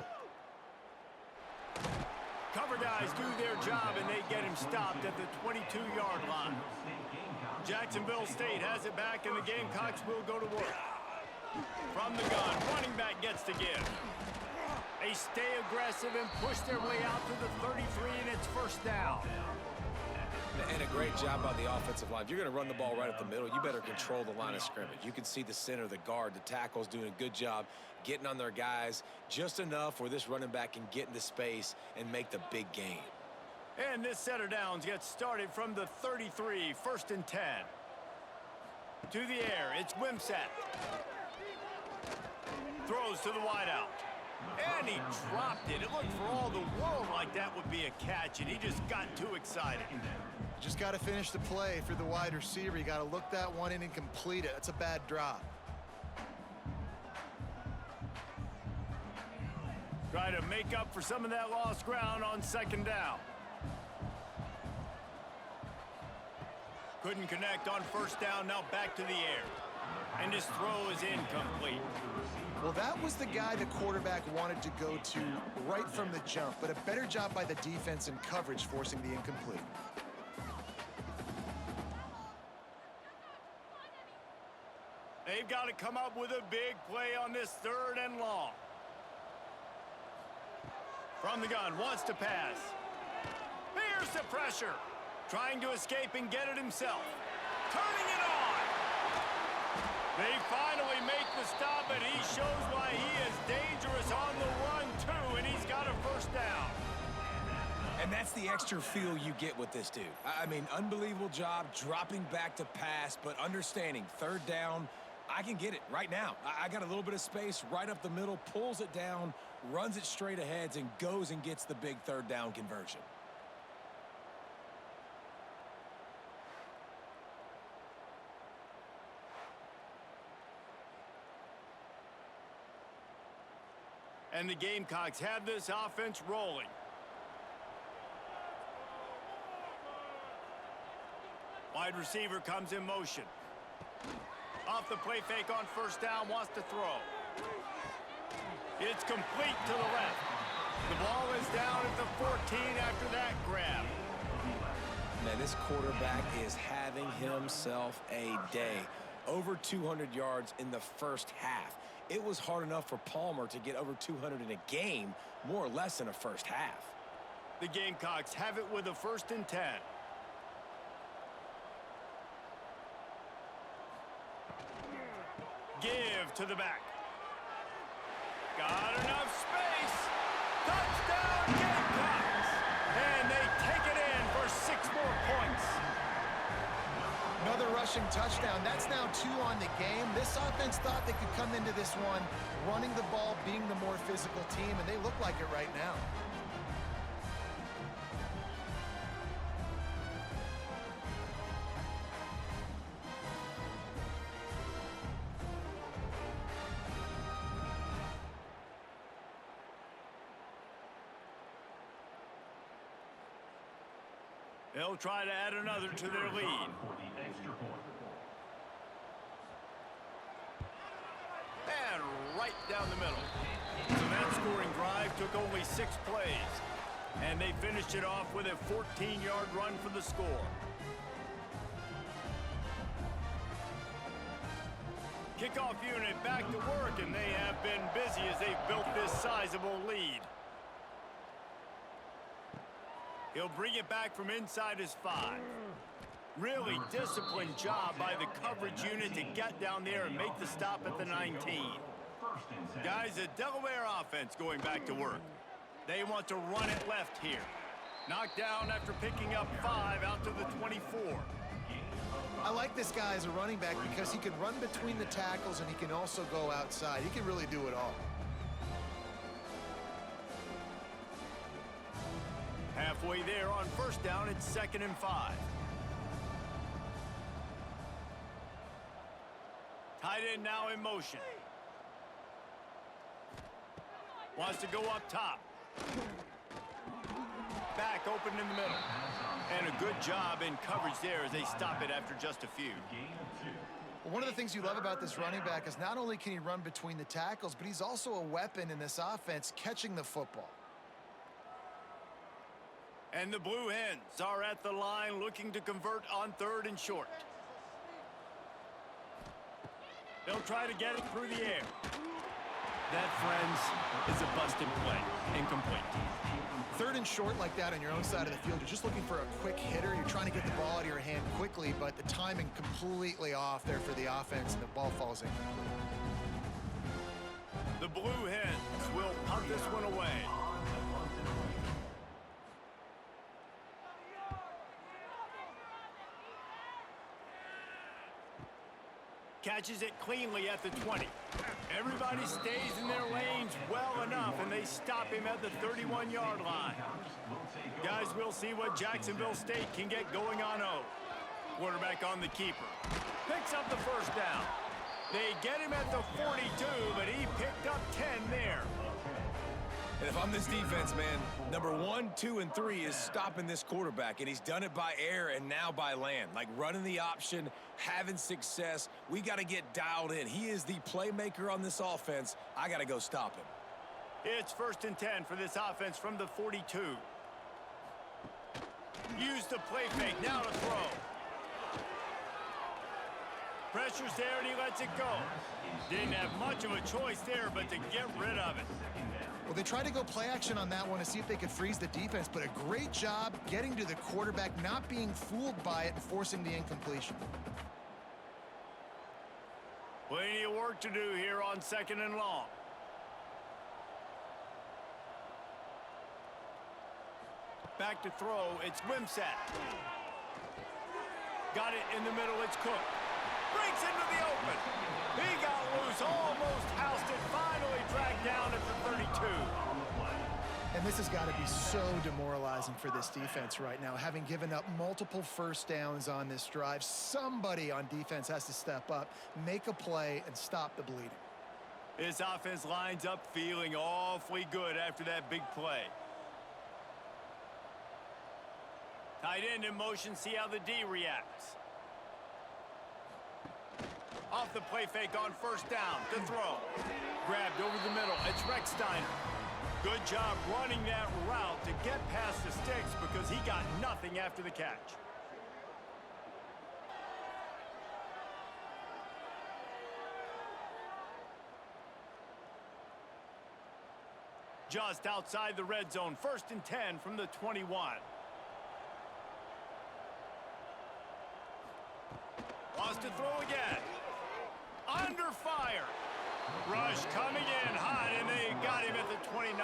Cover guys do their job, and they get him stopped at the 22-yard line. Jacksonville State has it back, and the Gamecocks will go to work. From the gun, running back gets to give. They stay aggressive and push their way out to the 33, and it's first down. And a great job by the offensive line. If you're going to run the ball right up the middle, you better control the line of scrimmage. You can see the center, the guard, the tackle's doing a good job getting on their guys just enough where this running back can get into space and make the big gain. And this set of downs gets started from the 33, 1st and 10. To the air, it's Wimsatt. Throws to the wideout. And he dropped it. It looked for all the world like that would be a catch, and he just got too excited. Just got to finish the play for the wide receiver. You got to look that one in and complete it. That's a bad drop. Try to make up for some of that lost ground on 2nd down. Couldn't connect on 1st down. Now back to the air. And his throw is incomplete. Well, that was the guy the quarterback wanted to go to right from the jump, but a better job by the defense and coverage forcing the incomplete. They've got to come up with a big play on this 3rd and long. From the gun, wants to pass. Here's the pressure. Trying to escape and get it himself. Turning it on. They finally make the stop, and he shows why he is dangerous on the run, too, and he's got a 1st down. And that's the extra feel you get with this dude. I mean, unbelievable job dropping back to pass, but understanding 3rd down, I can get it right now. I got a little bit of space right up the middle, pulls it down, runs it straight ahead, and goes and gets the big 3rd down conversion. And the Gamecocks have this offense rolling. Wide receiver comes in motion. Off the play fake on 1st down, wants to throw. It's complete to the left. The ball is down at the 14 after that grab. Man, this quarterback is having himself a day. Over 200 yards in the 1st half. It was hard enough for Palmer to get over 200 in a game, more or less in a 1st half. The Gamecocks have it with a 1st and 10. Give to the back. Got enough space. Touchdown Gamecocks. And they take it in for 6 more points. Another rushing touchdown. That's now 2 on the game. This offense thought they could come into this one running the ball, being the more physical team, and they look like it right now. They'll try to add another to their lead. And right down the middle. So that scoring drive took only 6 plays. And they finished it off with a 14-yard run for the score. Kickoff unit back to work, and they have been busy as they've built this sizable lead. He'll bring it back from inside his 5. Really disciplined job by the coverage unit to get down there and make the stop at the 19. Guys, the Delaware offense going back to work. They want to run it left here. Knocked down after picking up 5 out to the 24. I like this guy as a running back because he can run between the tackles and he can also go outside. He can really do it all. Halfway there on 1st down, it's 2nd and 5. Tight end now in motion. Wants to go up top. Back open in the middle. And a good job in coverage there as they stop it after just a few. Well, one of the things you love about this running back is not only can he run between the tackles, but he's also a weapon in this offense catching the football. And the Blue Hens are at the line looking to convert on 3rd and short. They'll try to get it through the air. That, friends, is a busted play. Incomplete. 3rd and short like that on your own side of the field. You're just looking for a quick hitter. You're trying to get the ball out of your hand quickly, but the timing completely off there for the offense, and the ball falls incomplete. The Blue Hens will punt this one away. Catches it cleanly at the 20. Everybody stays in their lanes well enough, and they stop him at the 31-yard line. Guys, we'll see what Jacksonville State can get going on O. Quarterback on the keeper. Picks up the first down. They get him at the 42, but he picked up 10 there. And if I'm this defense, man, number 1, 2, and 3 is stopping this quarterback, and he's done it by air and now by land. Like running the option, having success. We got to get dialed in. He is the playmaker on this offense. I got to go stop him. It's 1st and 10 for this offense from the 42. Use the play fake, now to throw. Pressure's there and he lets it go. Didn't have much of a choice there, but to get rid of it. Well, they tried to go play action on that one to see if they could freeze the defense, but a great job getting to the quarterback, not being fooled by it, and forcing the incompletion. Plenty of work to do here on 2nd and long. Back to throw, it's Wimsatt. Got it in the middle, it's Cook. Breaks into the open. He got loose, almost housed it, finally dragged down at the 32. And this has got to be so demoralizing for this defense right now. Having given up multiple first downs on this drive, somebody on defense has to step up, make a play, and stop the bleeding. This offense lines up feeling awfully good after that big play. Tight end in motion, see how the D reacts. Off the play fake on 1st down, to throw. Grabbed over the middle, it's Recksteiner. Good job running that route to get past the sticks because he got nothing after the catch. Just outside the red zone, 1st and 10 from the 21. Wants to throw again. Under fire. Rush coming in hot, and they got him at the 29.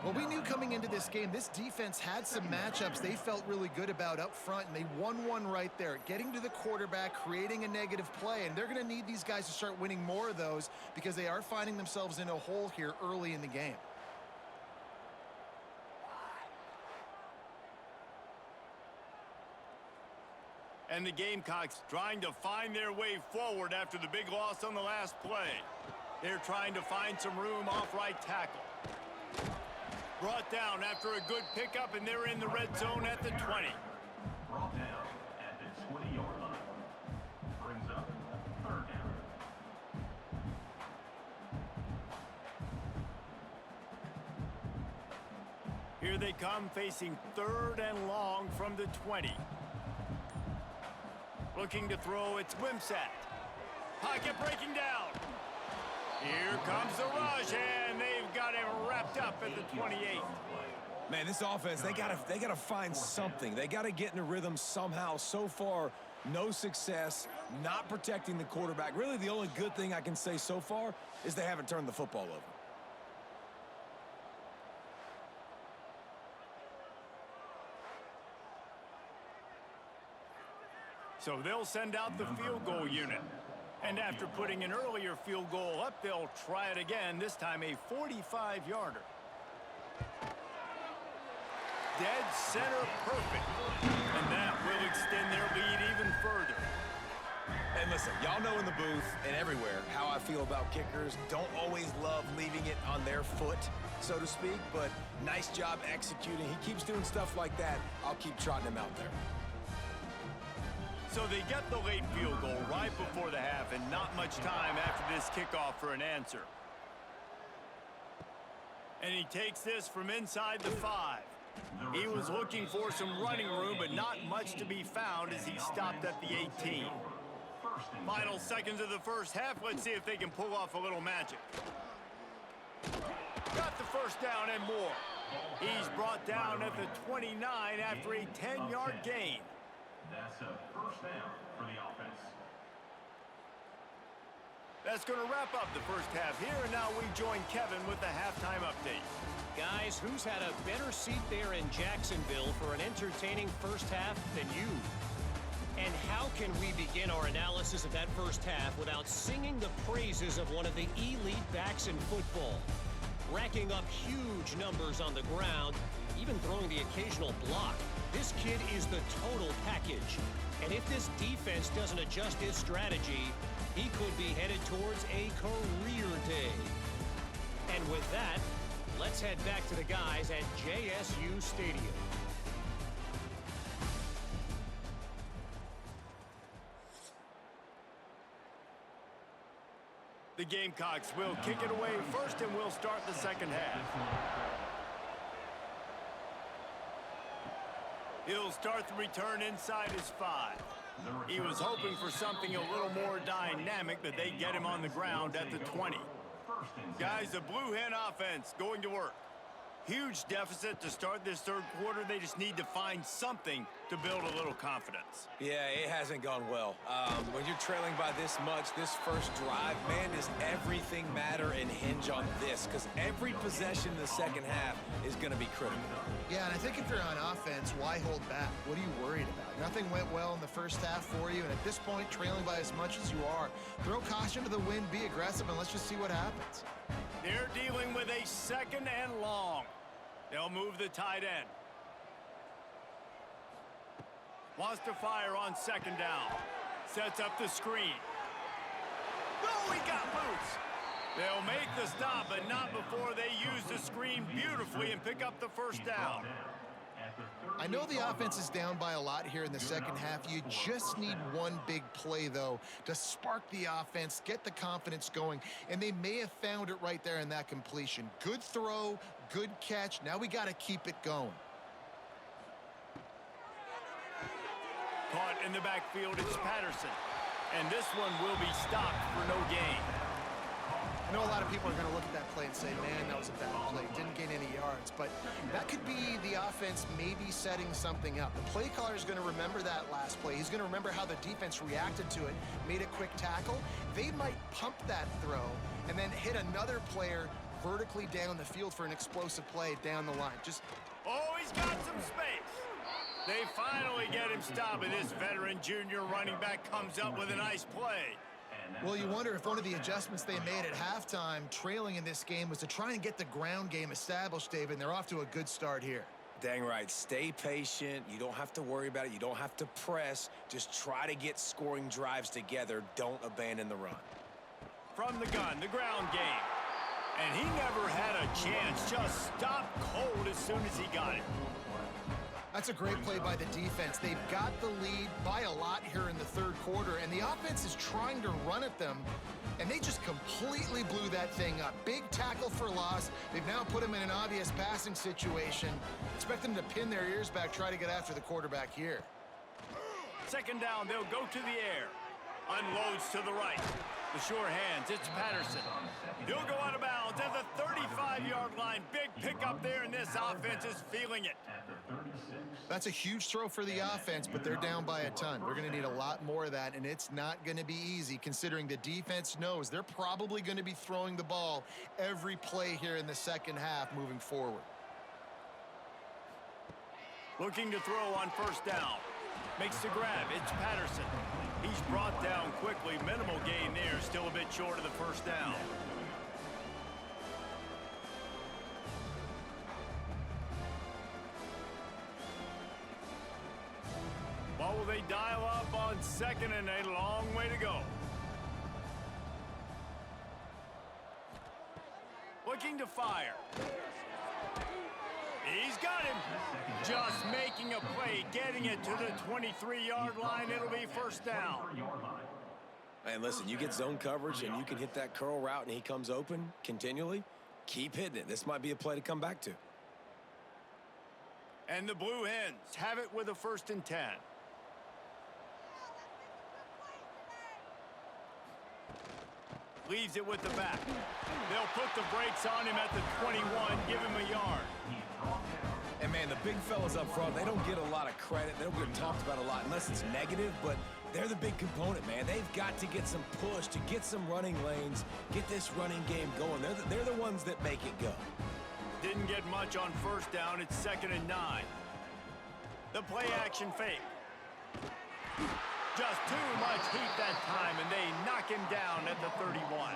Well, we knew coming into this game, this defense had some matchups they felt really good about up front, and they won one right there. Getting to the quarterback, creating a negative play, and they're going to need these guys to start winning more of those because they are finding themselves in a hole here early in the game. And the Gamecocks trying to find their way forward after the big loss on the last play. They're trying to find some room off right tackle. Brought down after a good pickup, and they're in the red zone at the 20. Brought down at the 20-yard line. Brings up 3rd down. Here they come facing 3rd and long from the 20. Looking to throw, it's Wimsatt. Pocket breaking down. Here comes the rush, and they've got him wrapped up at the 28. Man, this offense, they gotta find something. They gotta get in a rhythm somehow. So far, no success, not protecting the quarterback. Really, the only good thing I can say so far is they haven't turned the football over. So they'll send out the field goal unit. And after putting an earlier field goal up, they'll try it again, this time a 45-yarder. Dead center perfect. And that will extend their lead even further. And listen, y'all know in the booth and everywhere how I feel about kickers. Don't always love leaving it on their foot, so to speak, but nice job executing. He keeps doing stuff like that. I'll keep trotting him out there. So they get the late field goal right before the half, and not much time after this kickoff for an answer. And he takes this from inside the 5. He was looking for some running room, but not much to be found as he stopped at the 18. Final seconds of the first half. Let's see if they can pull off a little magic. Got the first down and more. He's brought down at the 29 after a 10-yard gain. That's a first down for the offense. That's going to wrap up the first half here, and now we join Kevin with the halftime update. Guys, who's had a better seat there in Jacksonville for an entertaining first half than you? And how can we begin our analysis of that first half without singing the praises of one of the elite backs in football? Racking up huge numbers on the ground, even throwing the occasional block. This kid is the total package. And if this defense doesn't adjust his strategy, he could be headed towards a career day. And with that, let's head back to the guys at JSU Stadium. The Gamecocks will kick it away first, and we'll start the second half. He'll start the return inside his 5. He was hoping for something a little more dynamic, but they get him on the ground at the 20. Guys, the Blue Hen offense going to work. Huge deficit to start this third quarter. They just need to find something to build a little confidence. Yeah, it hasn't gone well. When you're trailing by this much, this first drive, man, does everything matter and hinge on this? Because every possession in the second half is going to be critical. Yeah, and I think if you're on offense, why hold back? What are you worried about? Nothing went well in the first half for you, and at this point, trailing by as much as you are, throw caution to the wind, be aggressive, and let's just see what happens. They're dealing with a second and long. They'll move the tight end. Wants to fire on second down. Sets up the screen. Oh, he got loose. They'll make the stop, but not before they use the screen beautifully and pick up the first down. I know the offense is down by a lot here in the second half. You just need one big play, though, to spark the offense, get the confidence going, and they may have found it right there in that completion. Good throw, good catch. Now we got to keep it going. Caught in the backfield, it's Patterson. And this one will be stopped for no gain. I know a lot of people are going to look at that play and say, man, that was a bad play. Didn't gain any yards. But that could be the offense maybe setting something up. The play caller is going to remember that last play. He's going to remember how the defense reacted to it, made a quick tackle. They might pump that throw and then hit another player vertically down the field for an explosive play down the line. Oh, he's got some space. They finally get him stopped, and this veteran junior running back comes up with a nice play. Well, you wonder if one of the adjustments they made at halftime, trailing in this game, was to try and get the ground game established, David, and they're off to a good start here. Dang right. Stay patient. You don't have to worry about it. You don't have to press. Just try to get scoring drives together. Don't abandon the run. From the gun, the ground game. And he never had a chance. Just stopped cold as soon as he got it. That's a great play by the defense. They've got the lead by a lot here in the third quarter, and the offense is trying to run at them, and they just completely blew that thing up. Big tackle for loss. They've now put them in an obvious passing situation. Expect them to pin their ears back, try to get after the quarterback here. Second down, they'll go to the air. Unloads to the right. The sure hands, it's Patterson. He'll go out of bounds at the 35-yard line. Big pickup there, and this offense is feeling it. That's a huge throw for the offense, but they're down by a ton. They're going to need a lot more of that, and it's not going to be easy considering the defense knows they're probably going to be throwing the ball every play here in the second half moving forward. Looking to throw on first down. Makes the grab. It's Patterson. He's brought down quickly. Minimal gain there. Still a bit short of the first down. What will they dial up on second, and a long way to go? Looking to fire. He's got him. Just making a play, getting it to the 23-yard line. It'll be first down. And listen, you get zone coverage and you can hit that curl route and he comes open continually. Keep hitting it. This might be a play to come back to. And the Blue Hens have it with a 1st and 10. Leaves it with the back. They'll put the brakes on him at the 21, give him a yard. And, man, the big fellas up front, they don't get a lot of credit. They don't get talked about a lot unless it's negative, but they're the big component, man. They've got to get some push, to get some running lanes, get this running game going. They're the ones that make it go. Didn't get much on first down. It's 2nd and 9. The play action fake. Just too much heat that time, and they knock him down at the 31.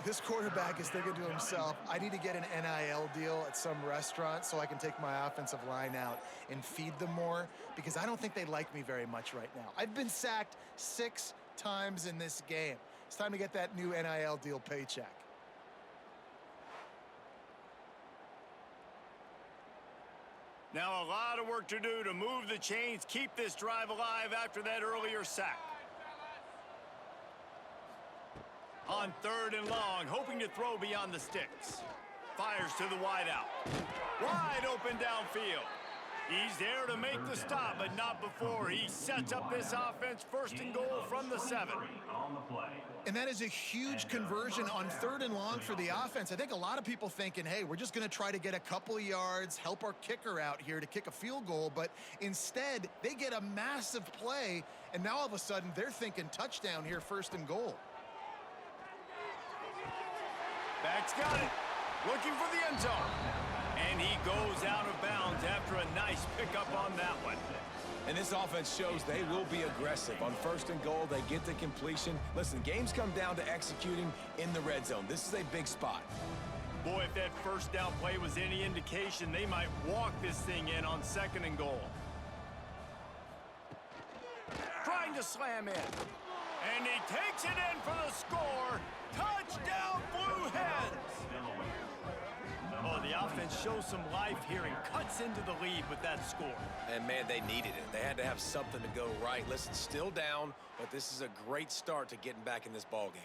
This quarterback is thinking to himself, I need to get an NIL deal at some restaurant so I can take my offensive line out and feed them more, because I don't think they like me very much right now. I've been sacked 6 times in this game. It's time to get that new NIL deal paycheck. Now a lot of work to do to move the chains, keep this drive alive after that earlier sack. On 3rd and long, hoping to throw beyond the sticks. Fires to the wideout. Wide open downfield. He's there to make the stop, but not before he sets up this offense 1st and goal from the 7. And that is a huge conversion on 3rd and long for the offense. I think a lot of people thinking, hey, we're just going to try to get a couple of yards, help our kicker out here to kick a field goal. But instead, they get a massive play, and now all of a sudden they're thinking touchdown here, 1st and goal. Back's got it. Looking for the end zone. And he goes out of bounds after a nice pickup on that one. And this offense shows they will be aggressive. On 1st and goal, they get the completion. Listen, games come down to executing in the red zone. This is a big spot. Boy, if that 1st down play was any indication, they might walk this thing in on 2nd and goal. Trying to slam in. And he takes it in for the score. Touchdown, Blue Hens! Oh, the offense shows some life here and cuts into the lead with that score. And, man, they needed it. They had to have something to go right. Listen, still down, but this is a great start to getting back in this ball game.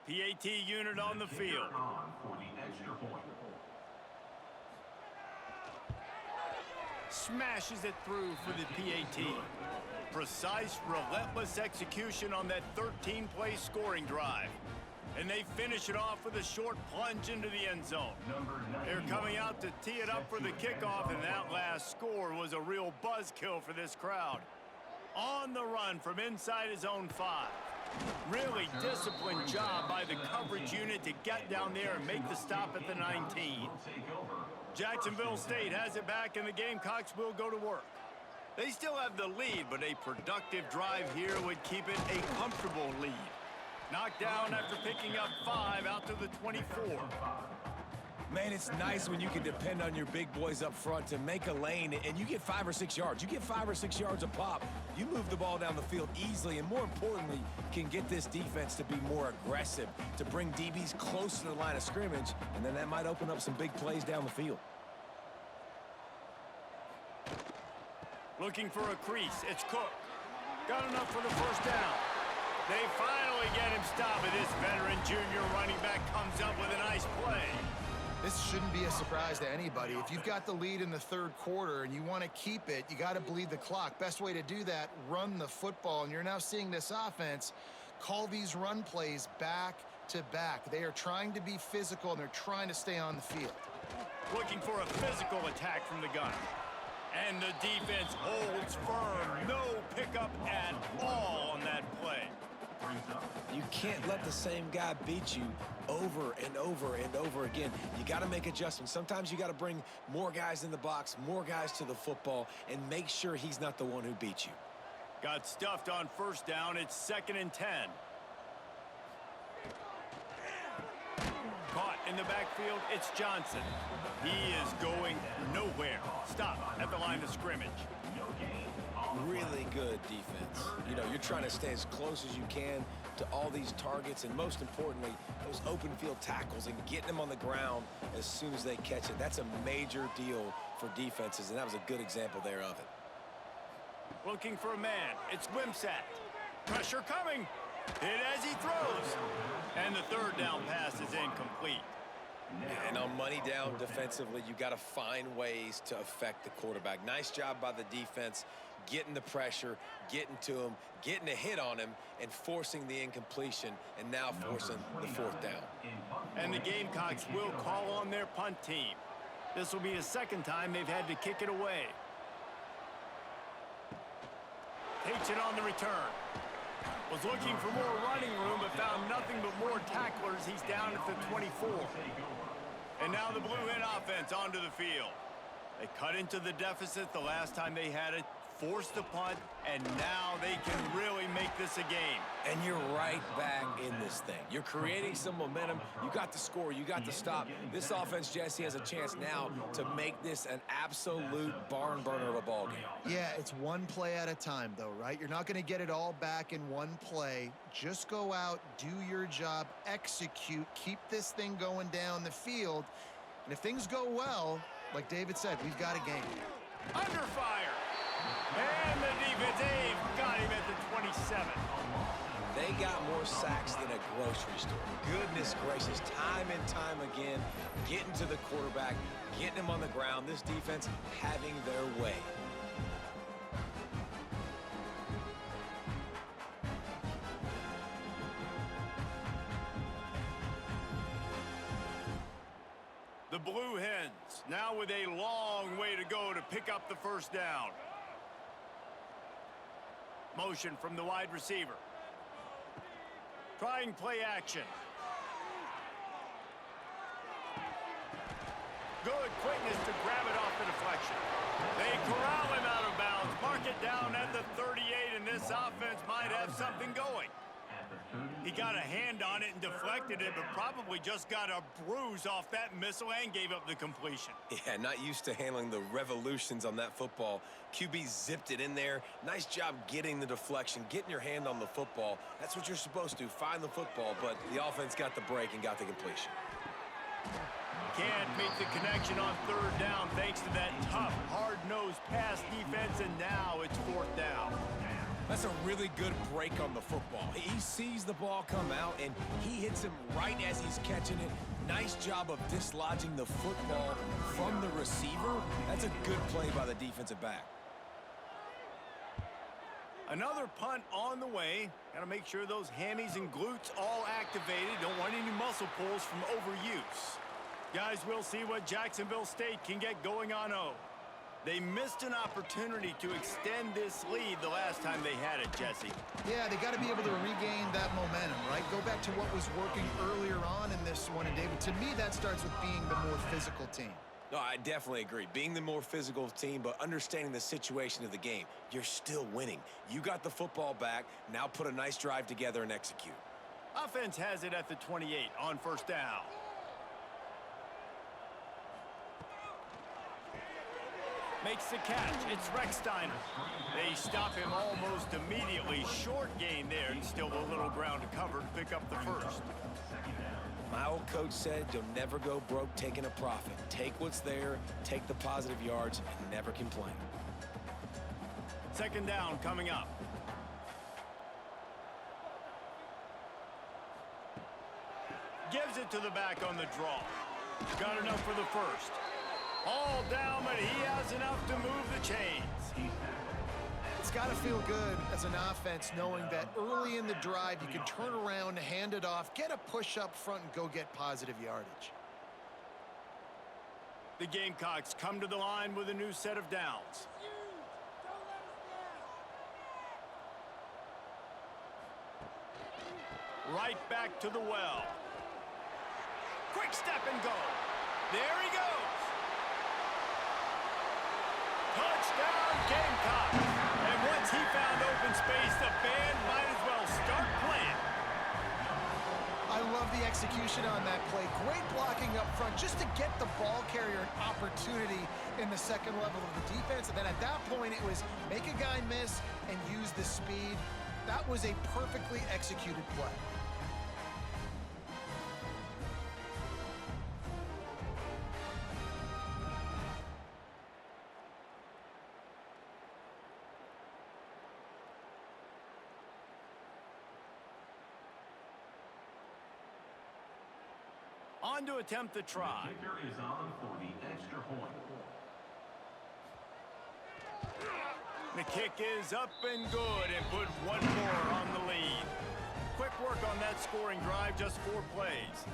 PAT unit on the field. Smashes it through for the PAT. Precise, relentless execution on that 13-play scoring drive. And they finish it off with a short plunge into the end zone. They're coming out to tee it up for the kickoff, and that last score was a real buzzkill for this crowd. On the run from inside his own 5. Really disciplined job by the coverage unit to get down there and make the stop at the 19. Jacksonville State has it back, and the Gamecocks will go to work. They still have the lead, but a productive drive here would keep it a comfortable lead. Knocked down after picking up 5 out to the 24. Man, it's nice when you can depend on your big boys up front to make a lane, and you get 5 or 6 yards. You get 5 or 6 yards a pop. You move the ball down the field easily, and more importantly, can get this defense to be more aggressive, to bring DBs close to the line of scrimmage, and then that might open up some big plays down the field. Looking for a crease. It's Cook. Got enough for the 1st down. They finally get him stopped, but this veteran junior running back comes up with a nice play. This shouldn't be a surprise to anybody. If you've got the lead in the 3rd quarter and you want to keep it, you got to bleed the clock. Best way to do that, run the football. And you're now seeing this offense call these run plays back to back. They are trying to be physical, and they're trying to stay on the field. Looking for a physical attack from the gun. And the defense holds firm. No pickup at all on that play. You can't let the same guy beat you over and over and over again. You got to make adjustments. Sometimes you got to bring more guys in the box, more guys to the football, and make sure he's not the one who beats you. Got stuffed on 1st down. It's 2nd and 10. Caught in the backfield. It's Johnson. He is going nowhere. Stop at the line of scrimmage. Really good defense. You know, you're trying to stay as close as you can to all these targets, and most importantly, those open field tackles and getting them on the ground as soon as they catch it. That's a major deal for defenses, and that was a good example there of it. Looking for a man. It's Wimsatt. Pressure coming. Hit as he throws. And the third down pass is incomplete. And on money down defensively, you got to find ways to affect the quarterback. Nice job by the defense, getting the pressure, getting to him, getting a hit on him, and forcing the incompletion, and now forcing the fourth down. And the Gamecocks will call on their punt team. This will be the second time they've had to kick it away. Takes it on the return. Was looking for more running room, but found nothing but more tacklers. He's down at the 24. And now the Blue Hen offense onto the field. They cut into the deficit the last time they had it, forced the punt, and now they can really make this a game. And you're right back in this thing. You're creating some momentum. You got the score. You got the stop. This offense, Jesse, has a chance now to make this an absolute barn burner of a ball game. Yeah, it's one play at a time, though, right? You're not going to get it all back in one play. Just go out, do your job, execute, keep this thing going down the field. And if things go well, like David said, we've got a game. Under fire. And the defense, they've got him at the 27. They got more sacks than a grocery store. Goodness gracious, time and time again, getting to the quarterback, getting him on the ground. This defense having their way. The Blue Hens now with a long way to go to pick up the first down. Motion from the wide receiver. Trying play action. Good quickness to grab it off the deflection. They corral him out of bounds. Mark it down at the 38, and this offense might have something going. He got a hand on it and deflected it, but probably just got a bruise off that missile and gave up the completion. Yeah, not used to handling the revolutions on that football. QB zipped it in there. Nice job getting the deflection, getting your hand on the football. That's what you're supposed to, find the football, but the offense got the break and got the completion. Can't make the connection on third down thanks to that tough, hard-nosed pass defense, and now it's fourth down. That's a really good break on the football. He sees the ball come out, and he hits him right as he's catching it. Nice job of dislodging the football from the receiver. That's a good play by the defensive back. Another punt on the way. Got to make sure those hammies and glutes all activated. Don't want any muscle pulls from overuse. Guys, we'll see what Jacksonville State can get going on O. They missed an opportunity to extend this lead the last time they had it, Jesse. Yeah, they got to be able to regain that momentum, right? Go back to what was working earlier on in this one. And, David, to me, that starts with being the more physical team. No, I definitely agree. Being the more physical team, but understanding the situation of the game. You're still winning. You got the football back. Now put a nice drive together and execute. Offense has it at the 28 on first down. Makes the catch. It's Rechsteiner. They stop him almost immediately. Short gain there, and still a little ground to cover to pick up the first. My old coach said you'll never go broke taking a profit. Take what's there, take the positive yards, and never complain. Second down coming up. Gives it to the back on the draw. Got enough for the first. All down, but he has enough to move the chains. It's got to feel good as an offense knowing that early in the drive you can turn around, hand it off, get a push up front, and go get positive yardage. The Gamecocks come to the line with a new set of downs. Right back to the well. Quick step and go. There he goes. Touchdown, Gamecocks. And once he found open space, the band might as well start playing. I love the execution on that play. Great blocking up front just to get the ball carrier an opportunity in the second level of the defense. And then at that point, it was make a guy miss and use the speed. That was a perfectly executed play. On to attempt the try. The kicker is on for the extra point. The kick is up and good and put one more on the lead. Quick work on that scoring drive, just 4 plays.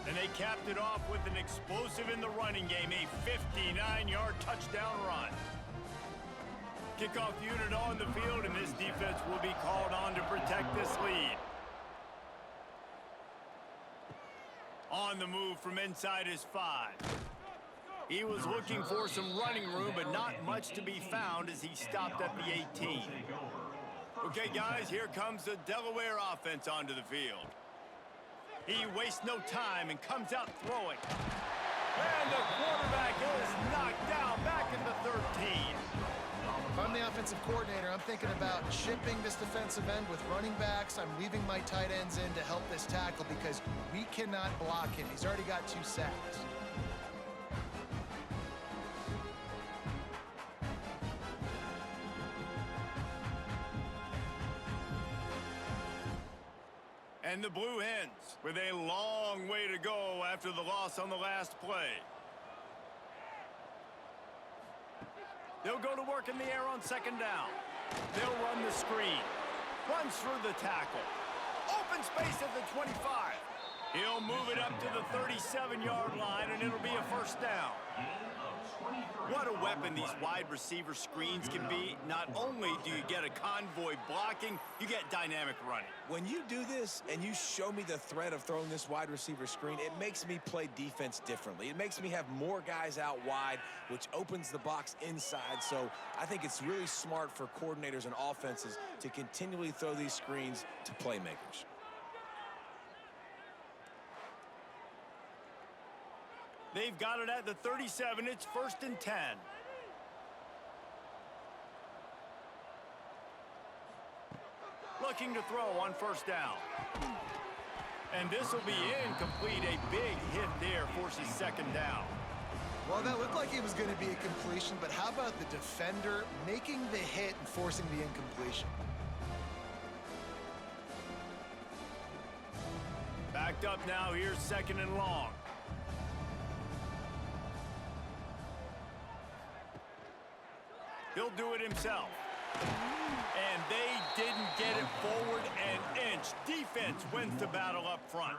And they capped it off with an explosive in the running game, a 59-yard touchdown run. Kickoff unit on the field, and this defense will be called on to protect this lead. On the move from inside his 5. He was looking for some running room, but not much to be found as he stopped at the 18. Okay, guys, here comes the Delaware offense onto the field. He wastes no time and comes out throwing. And the quarterback is knocked down back in the 13. If I'm the offensive coordinator, I'm thinking about chipping this defensive end with running backs. I'm leaving my tight ends in to help this tackle because we cannot block him. He's already got 2 sacks. And the Blue Hens with a long way to go after the loss on the last play. They'll go to work in the air on 2nd down. They'll run the screen. Runs through the tackle. Open space at the 25. He'll move it up to the 37-yard line, and it'll be a 1st down. What a weapon these wide receiver screens can be. Not only do you get a convoy blocking, you get dynamic running. When you do this and you show me the threat of throwing this wide receiver screen, it makes me play defense differently. It makes me have more guys out wide, which opens the box inside. So I think it's really smart for coordinators and offenses to continually throw these screens to playmakers. They've got it at the 37. It's 1st and 10. Looking to throw on 1st down. And this will be incomplete. A big hit there forces 2nd down. Well, that looked like it was going to be a completion, but how about the defender making the hit and forcing the incompletion? Backed up now. Here's 2nd and long. He'll do it himself. And they didn't get it forward an inch. Defense wins the battle up front.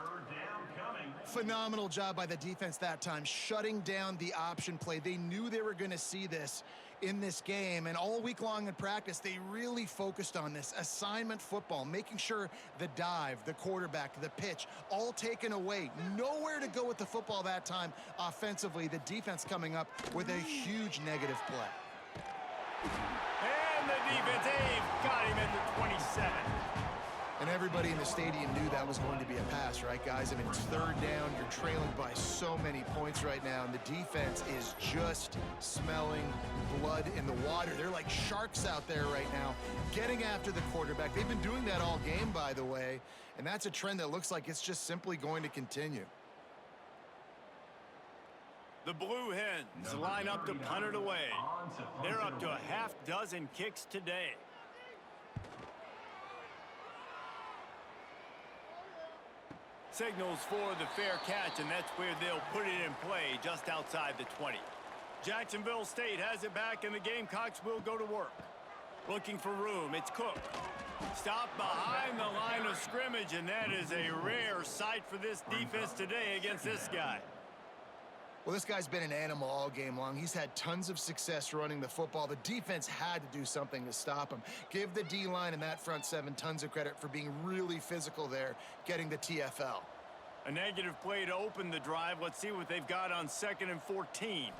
Phenomenal job by the defense that time, shutting down the option play. They knew they were going to see this in this game, and all week long in practice, they really focused on this assignment football, making sure the dive, the quarterback, the pitch, all taken away. Nowhere to go with the football that time offensively. The defense coming up with a huge negative play. And the defense, they've got him at the 27. And everybody in the stadium knew that was going to be a pass, right, guys? I mean, it's 3rd down. You're trailing by so many points right now, and the defense is just smelling blood in the water. They're like sharks out there right now, getting after the quarterback. They've been doing that all game, by the way, and that's a trend that looks like it's just simply going to continue. The Blue Hens line up to punt it away. They're up to a half dozen kicks today. Signals for the fair catch, and that's where they'll put it in play just outside the 20. Jacksonville State has it back, and the Gamecocks will go to work. Looking for room, it's Cook. Stopped behind the line of scrimmage, and that is a rare sight for this defense today against this guy. Well, this guy's been an animal all game long. He's had tons of success running the football. The defense had to do something to stop him. Give the D-line and that front 7 tons of credit for being really physical there, getting the TFL. A negative play to open the drive. Let's see what they've got on 2nd and 14.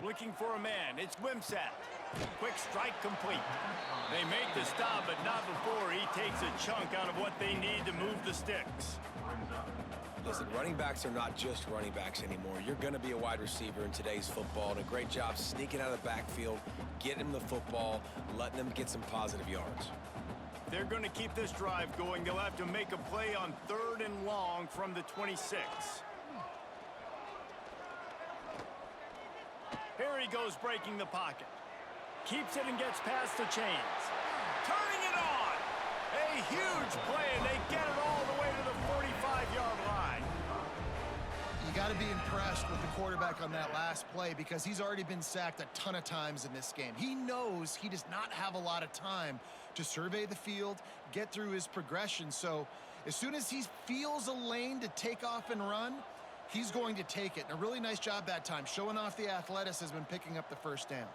Looking for a man. It's Wimsatt. Quick strike complete. They make the stop, but not before he takes a chunk out of what they need to move the sticks. Listen, running backs are not just running backs anymore. You're going to be a wide receiver in today's football, and a great job sneaking out of the backfield, getting them the football, letting them get some positive yards. They're going to keep this drive going. They'll have to make a play on 3rd and long from the 26. Here he goes, breaking the pocket. Keeps it and gets past the chains. Turning it on. A huge play, and they get it all the way to the 45-yard line. You got got to be impressed with the quarterback on that last play because he's already been sacked a ton of times in this game. He knows he does not have a lot of time to survey the field, get through his progression. So as soon as he feels a lane to take off and run, he's going to take it. And a really nice job that time, showing off the athleticism and picking up the first down.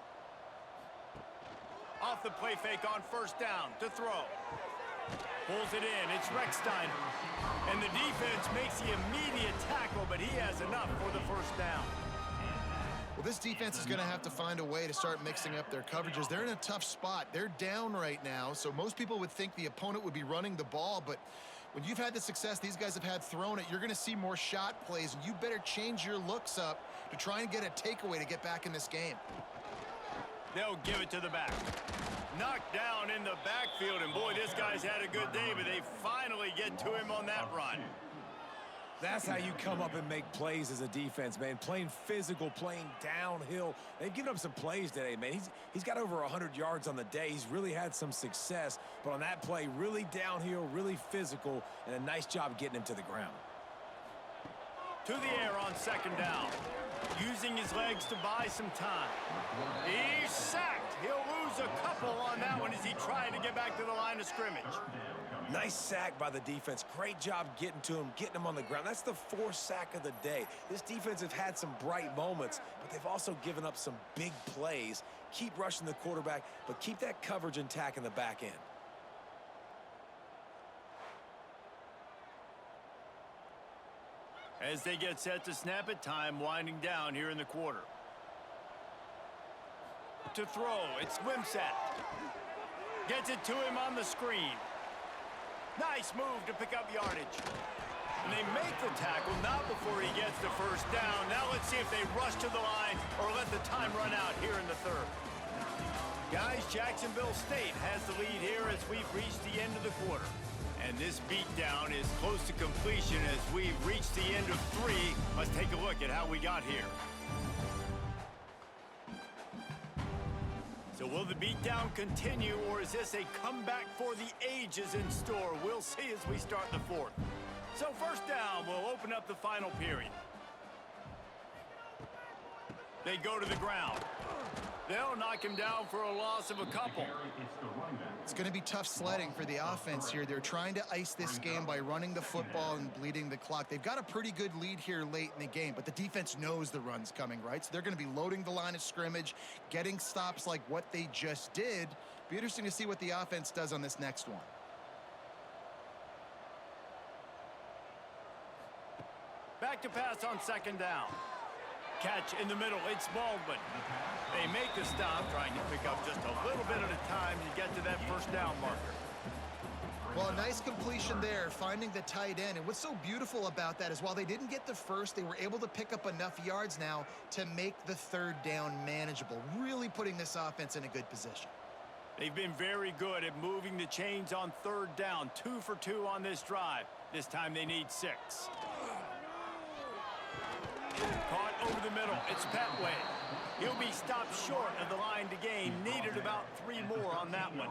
Off the play fake on first down to throw. Pulls it in. It's Recksteiner. And the defense makes the immediate tackle, but he has enough for the first down. Well, this defense is going to have to find a way to start mixing up their coverages. They're in a tough spot. They're down right now, so most people would think the opponent would be running the ball, but when you've had the success these guys have had throwing it, you're going to see more shot plays, and you better change your looks up to try and get a takeaway to get back in this game. They'll give it to the back. Knocked down in the backfield, and boy, this guy's had a good day, but they finally get to him on that run. That's how you come up and make plays as a defense, man. Playing physical, playing downhill. They've given up some plays today, man. He's got over 100 yards on the day. He's really had some success, but on that play, really downhill, really physical, and a nice job getting him to the ground. To the air on second down. Using his legs to buy some time. He's sacked. He'll lose a couple on that one as he tried to get back to the line of scrimmage. Nice sack by the defense. Great job getting to him, getting him on the ground. That's the fourth sack of the day. This defense has had some bright moments, but they've also given up some big plays. Keep rushing the quarterback, but keep that coverage intact in the back end. As they get set to snap it, time winding down here in the quarter. To throw, it's Wimsatt. Gets it to him on the screen. Nice move to pick up yardage. And they make the tackle, not before he gets the first down. Now let's see if they rush to the line or let the time run out here in the third. Guys, Jacksonville State has the lead here as we've reached the end of the quarter. And this beatdown is close to completion as we've reached the end of 3. Let's take a look at how we got here. So will the beatdown continue, or is this a comeback for the ages in store? We'll see as we start the fourth. So first down, we'll open up the final period. They go to the ground. They'll knock him down for a loss of a couple. It's going to be tough sledding for the offense here. They're trying to ice this game by running the football and bleeding the clock. They've got a pretty good lead here late in the game, but the defense knows the run's coming, right? So they're going to be loading the line of scrimmage, getting stops like what they just did. Be interesting to see what the offense does on this next one. Back to pass on second down. Catch in the middle, it's Baldwin. They make the stop, trying to pick up just a little bit at a time to get to that first down marker. Well, a nice completion there, finding the tight end. And what's so beautiful about that is while they didn't get the first, they were able to pick up enough yards now to make the third down manageable, really putting this offense in a good position. They've been very good at moving the chains on third down. 2 for 2 on this drive. This time they need 6. Caught over the middle. It's Petway. He'll be stopped short of the line to gain. Needed about 3 more on that one.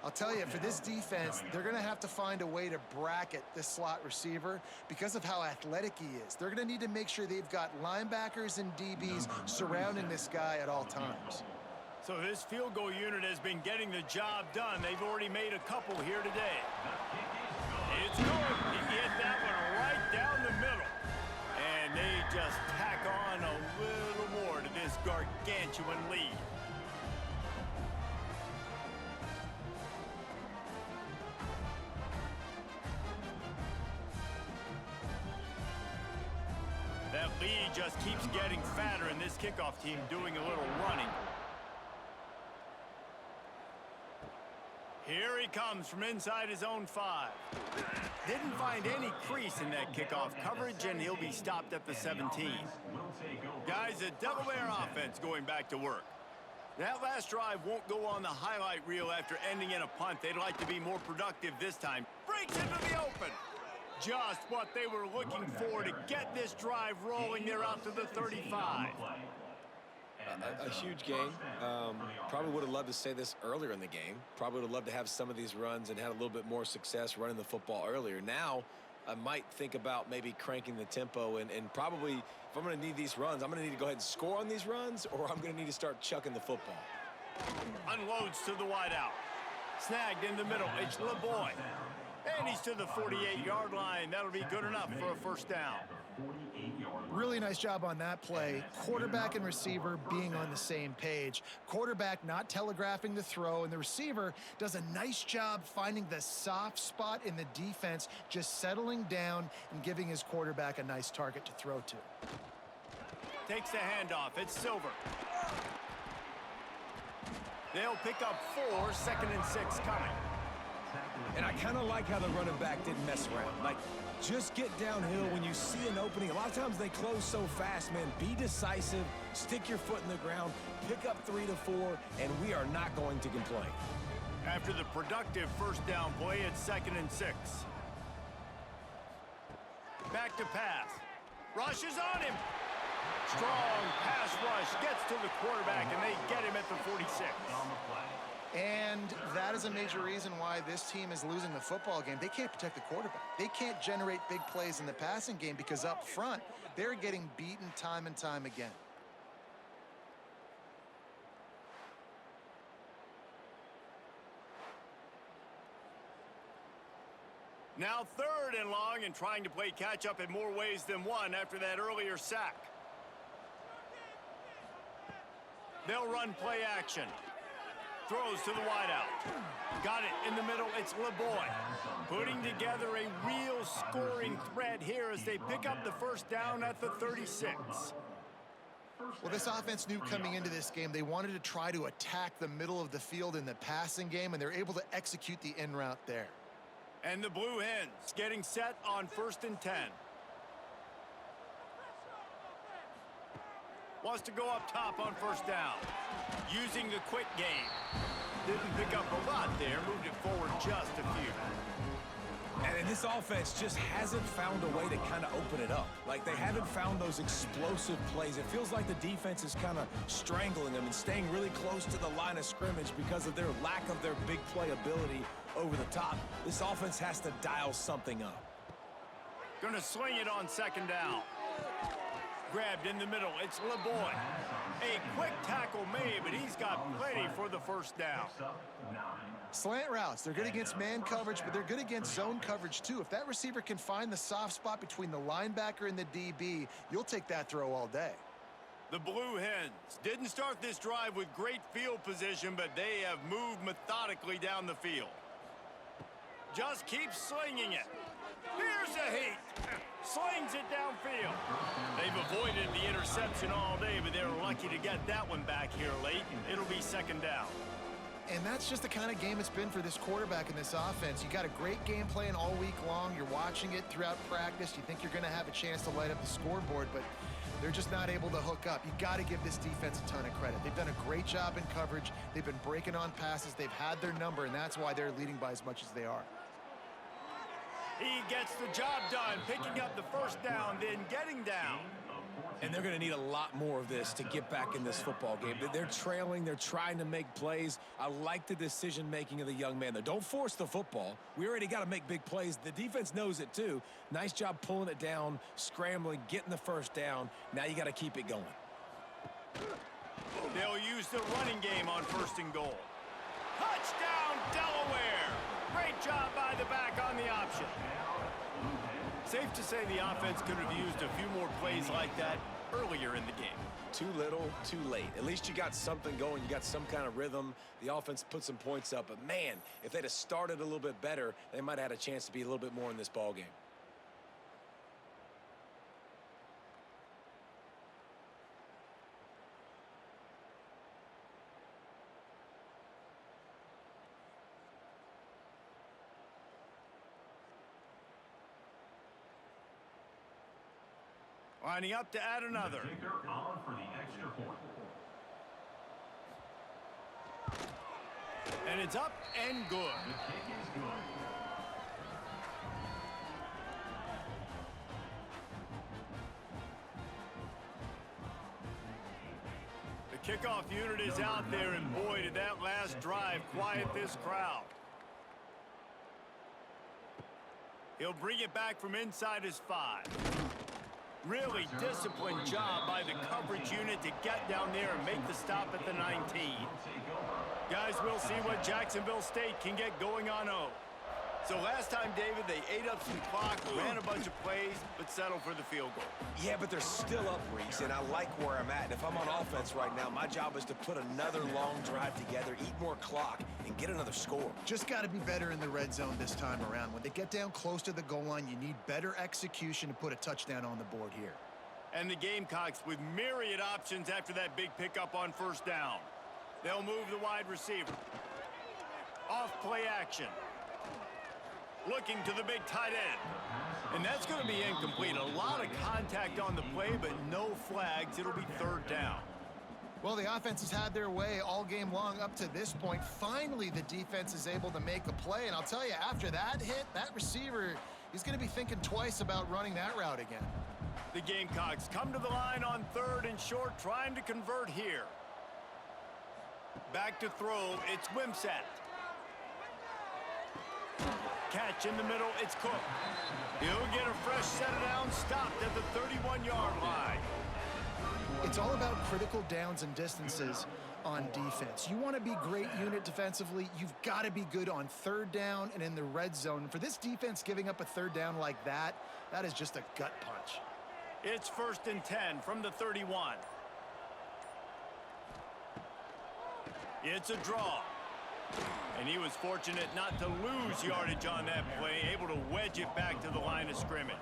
I'll tell you, for this defense, they're going to have to find a way to bracket this slot receiver because of how athletic he is. They're going to need to make sure they've got linebackers and DBs surrounding this guy at all times. So this field goal unit has been getting the job done. They've already made a couple here today. It's good. He hit that one right down the middle. And they just tack on a little more to this gargantuan lead. That lead just keeps getting fatter, and this kickoff team doing a little running. Here he comes from inside his own 5. Didn't find any crease in that kickoff coverage, and he'll be stopped at the 17. Guys, the Delaware offense going back to work. That last drive won't go on the highlight reel after ending in a punt. They'd like to be more productive this time. Breaks into the open. Just what they were looking for to get this drive rolling. They're out to the 35. A huge game. Probably would have loved to say this earlier in the game. Probably would have loved to have some of these runs and had a little bit more success running the football earlier. Now, I might think about maybe cranking the tempo and probably if I'm going to need these runs, I'm going to need to go ahead and score on these runs, or I'm going to need to start chucking the football. Unloads to the wideout. Snagged in the middle. It's LeBoy. And he's to the 48-yard line. That'll be good enough for a first down. Really nice job on that play. Quarterback and receiver being on the same page. Quarterback not telegraphing the throw, and the receiver does a nice job finding the soft spot in the defense, just settling down and giving his quarterback a nice target to throw to. Takes the handoff. It's Silver. They'll pick up 4, 2nd and 6 coming. And I kind of like how the running back didn't mess around. Like, just get downhill when you see an opening. A lot of times they close so fast, man. Be decisive, stick your foot in the ground, pick up 3 to 4, and we are not going to complain. After the productive first down play, it's 2nd and 6. Back to pass. Rush is on him. Strong pass rush gets to the quarterback, and they get him at the 46. And that is a major reason why this team is losing the football game. They can't protect the quarterback. They can't generate big plays in the passing game because up front, they're getting beaten time and time again. Now 3rd and long, and trying to play catch-up in more ways than one after that earlier sack. They'll run play action. Throws to the wideout. Got it in the middle. It's LeBoy. Putting together a real scoring threat here as they pick up the first down at the 36. Well, this offense knew coming into this game they wanted to try to attack the middle of the field in the passing game, and they're able to execute the in route there. And the Blue Hens getting set on 1st and 10. Wants to go up top on first down. Using the quick game. Didn't pick up a lot there. Moved it forward just a few. And this offense just hasn't found a way to kind of open it up. Like, they haven't found those explosive plays. It feels like the defense is kind of strangling them and staying really close to the line of scrimmage because of their lack of their big play ability over the top. This offense has to dial something up. Gonna swing it on 2nd down. Grabbed in the middle. It's LeBoy. A quick tackle made, but he's got plenty for the first down. Slant routes, they're good against man coverage, but they're good against zone coverage too. If that receiver can find the soft spot between the linebacker and the DB, you'll take that throw all day. The Blue Hens didn't start this drive with great field position, but they have moved methodically down the field. Just keep slinging it. Here's a heat. Slings it downfield. They've avoided the interception all day, but they're lucky to get that one back here late. It'll be 2nd down. And that's just the kind of game it's been for this quarterback and this offense. You got a great game plan all week long. You're watching it throughout practice. You think you're going to have a chance to light up the scoreboard, but they're just not able to hook up. You got to give this defense a ton of credit. They've done a great job in coverage. They've been breaking on passes. They've had their number, and that's why they're leading by as much as they are. He gets the job done, picking up the first down, then getting down. And they're going to need a lot more of this to get back in this football game. They're trailing. They're trying to make plays. I like the decision-making of the young man, though. Don't force the football. We already got to make big plays. The defense knows it, too. Nice job pulling it down, scrambling, getting the first down. Now you got to keep it going. They'll use the running game on 1st and goal. Touchdown, Delaware! Great job by the back on the option. Safe to say the offense could have used a few more plays like that earlier in the game. Too little, too late. At least you got something going. You got some kind of rhythm. The offense put some points up. But, man, if they'd have started a little bit better, they might have had a chance to be a little bit more in this ball game. Lining up to add another. Kicker on for the extra point. And it's up and good. The kick is good. The kickoff unit is out there, and boy, did that last drive quiet this crowd. He'll bring it back from inside his 5. Really disciplined job by the coverage unit to get down there and make the stop at the 19. Guys, we'll see what Jacksonville State can get going on 0. So last time, David, they ate up some clock, ran a bunch of plays, but settled for the field goal. Yeah, but they're still up, Reese, and I like where I'm at. And if I'm on offense right now, my job is to put another long drive together, eat more clock, and get another score. Just got to be better in the red zone this time around. When they get down close to the goal line, you need better execution to put a touchdown on the board here. And the Gamecocks with myriad options after that big pickup on first down. They'll move the wide receiver. Off play action. Looking to the big tight end. And that's going to be incomplete. A lot of contact on the play, but no flags. It'll be third down. Well, the offense has had their way all game long up to this point. Finally, the defense is able to make a play. And I'll tell you, after that hit, that receiver is going to be thinking twice about running that route again. The Gamecocks come to the line on 3rd and short, trying to convert here. Back to throw. It's Wimsatt. Catch in the middle, it's Cook. He'll get a fresh set of downs, stopped at the 31-yard line. It's all about critical downs and distances on defense. You want to be great unit defensively, you've got to be good on 3rd down and in the red zone. For this defense giving up a 3rd down like that, that is just a gut punch. It's 1st and 10 from the 31. It's a draw. And he was fortunate not to lose yardage on that play, able to wedge it back to the line of scrimmage.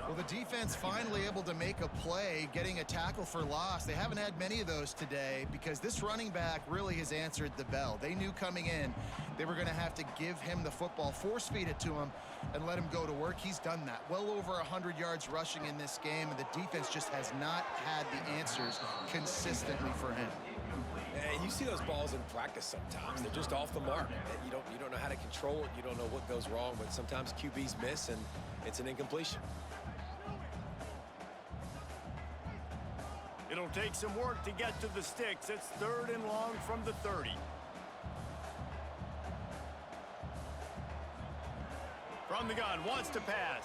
Well, the defense finally able to make a play, getting a tackle for loss. They haven't had many of those today because this running back really has answered the bell. They knew coming in they were going to have to give him the football, force feed it to him, and let him go to work. He's done that. Well over 100 yards rushing in this game, and the defense just has not had the answers consistently for him. And you see those balls in practice sometimes. They're just off the mark. You don't know how to control it. You don't know what goes wrong, but sometimes QBs miss, and it's an incompletion. It'll take some work to get to the sticks. It's 3rd and long from the 30. From the gun, wants to pass.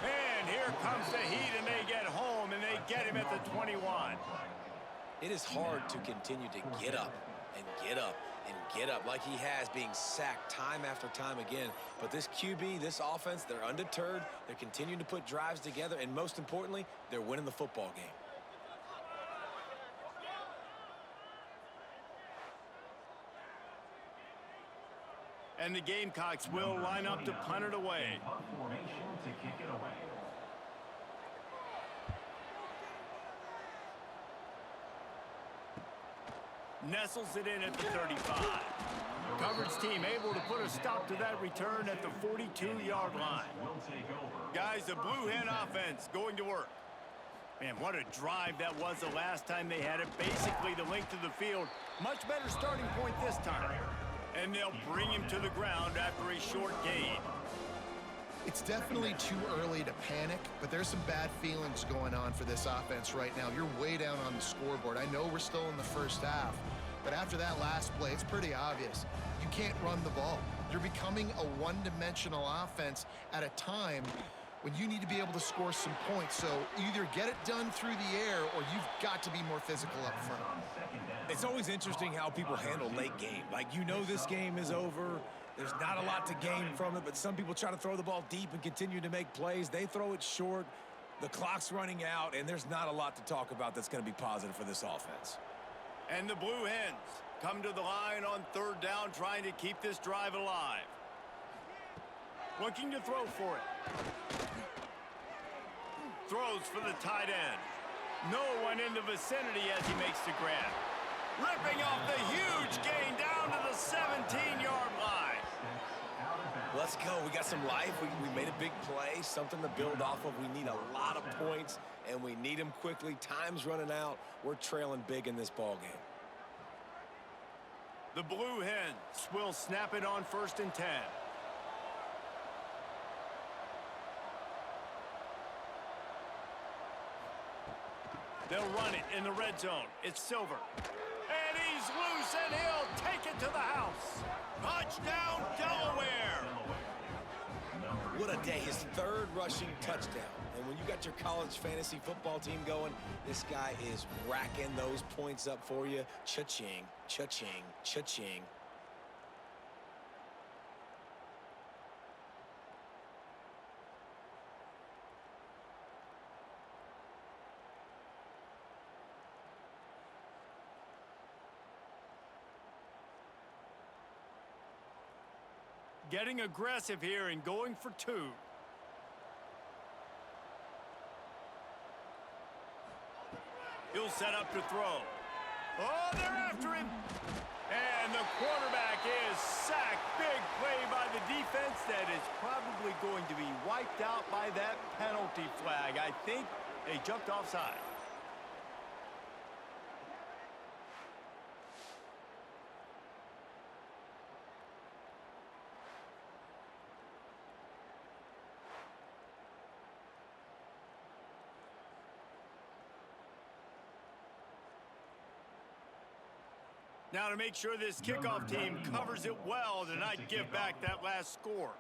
And here comes the heat, and they get home, and they get him at the 21. It is hard to continue to get up and get up and get up like he has, being sacked time after time again. But this QB, this offense, they're undeterred. They're continuing to put drives together, and most importantly, they're winning the football game. And the Gamecocks will line up to punt it away. Punt formation to kick it away. Nestles it in at the 35. Coverage team able to put a stop to that return at the 42-yard line. Guys, the Blue Hen offense going to work. Man, what a drive that was the last time they had it. Basically the length of the field. Much better starting point this time. And they'll bring him to the ground after a short gain. It's definitely too early to panic, but there's some bad feelings going on for this offense right now. You're way down on the scoreboard. I know we're still in the first half, but after that last play, it's pretty obvious. You can't run the ball. You're becoming a one-dimensional offense at a time when you need to be able to score some points. So either get it done through the air or you've got to be more physical up front. It's always interesting how people handle late game. Like, you know this game is over. There's not a lot to gain from it, but some people try to throw the ball deep and continue to make plays. They throw it short. The clock's running out, and there's not a lot to talk about that's going to be positive for this offense. And the Blue Hens come to the line on 3rd down, trying to keep this drive alive. Looking to throw for it. Throws for the tight end. No one in the vicinity as he makes the grab. Ripping off the huge gain down to the 17-yard line. Let's go. We got some life. We made a big play, something to build off of. We need a lot of points, and we need them quickly. Time's running out. We're trailing big in this ball game. The Blue Hens will snap it on 1st and 10. They'll run it in the red zone. It's Silver. And he's loose, and he'll take it to the house. Touchdown, Delaware. What a day. His third rushing touchdown. And when you got your college fantasy football team going, this guy is racking those points up for you. Cha-ching, cha-ching, cha-ching. Getting aggressive here and going for two. He'll set up to throw. Oh, they're after him. And the quarterback is sacked. Big play by the defense that is probably going to be wiped out by that penalty flag. I think they jumped offside. Now to make sure this kickoff team covers it well to not give back that last score.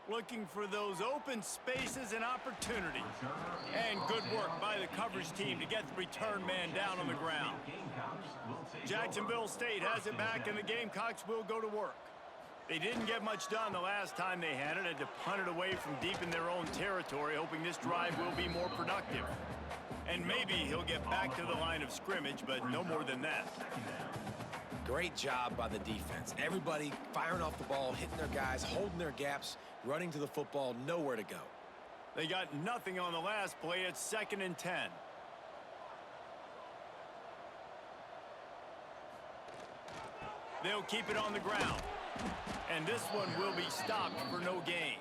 Looking for those open spaces and opportunities. And good work by the coverage team to get the return man down on the ground. Jacksonville State has it back, and the Gamecocks will go to work. They didn't get much done the last time they had to punt it away from deep in their own territory, hoping this drive will be more productive. And maybe he'll get back to the line of scrimmage, but no more than that. Great job by the defense. Everybody firing off the ball, hitting their guys, holding their gaps, running to the football, nowhere to go. They got nothing on the last play. It's 2nd and 10. They'll keep it on the ground. And this one will be stopped for no gain.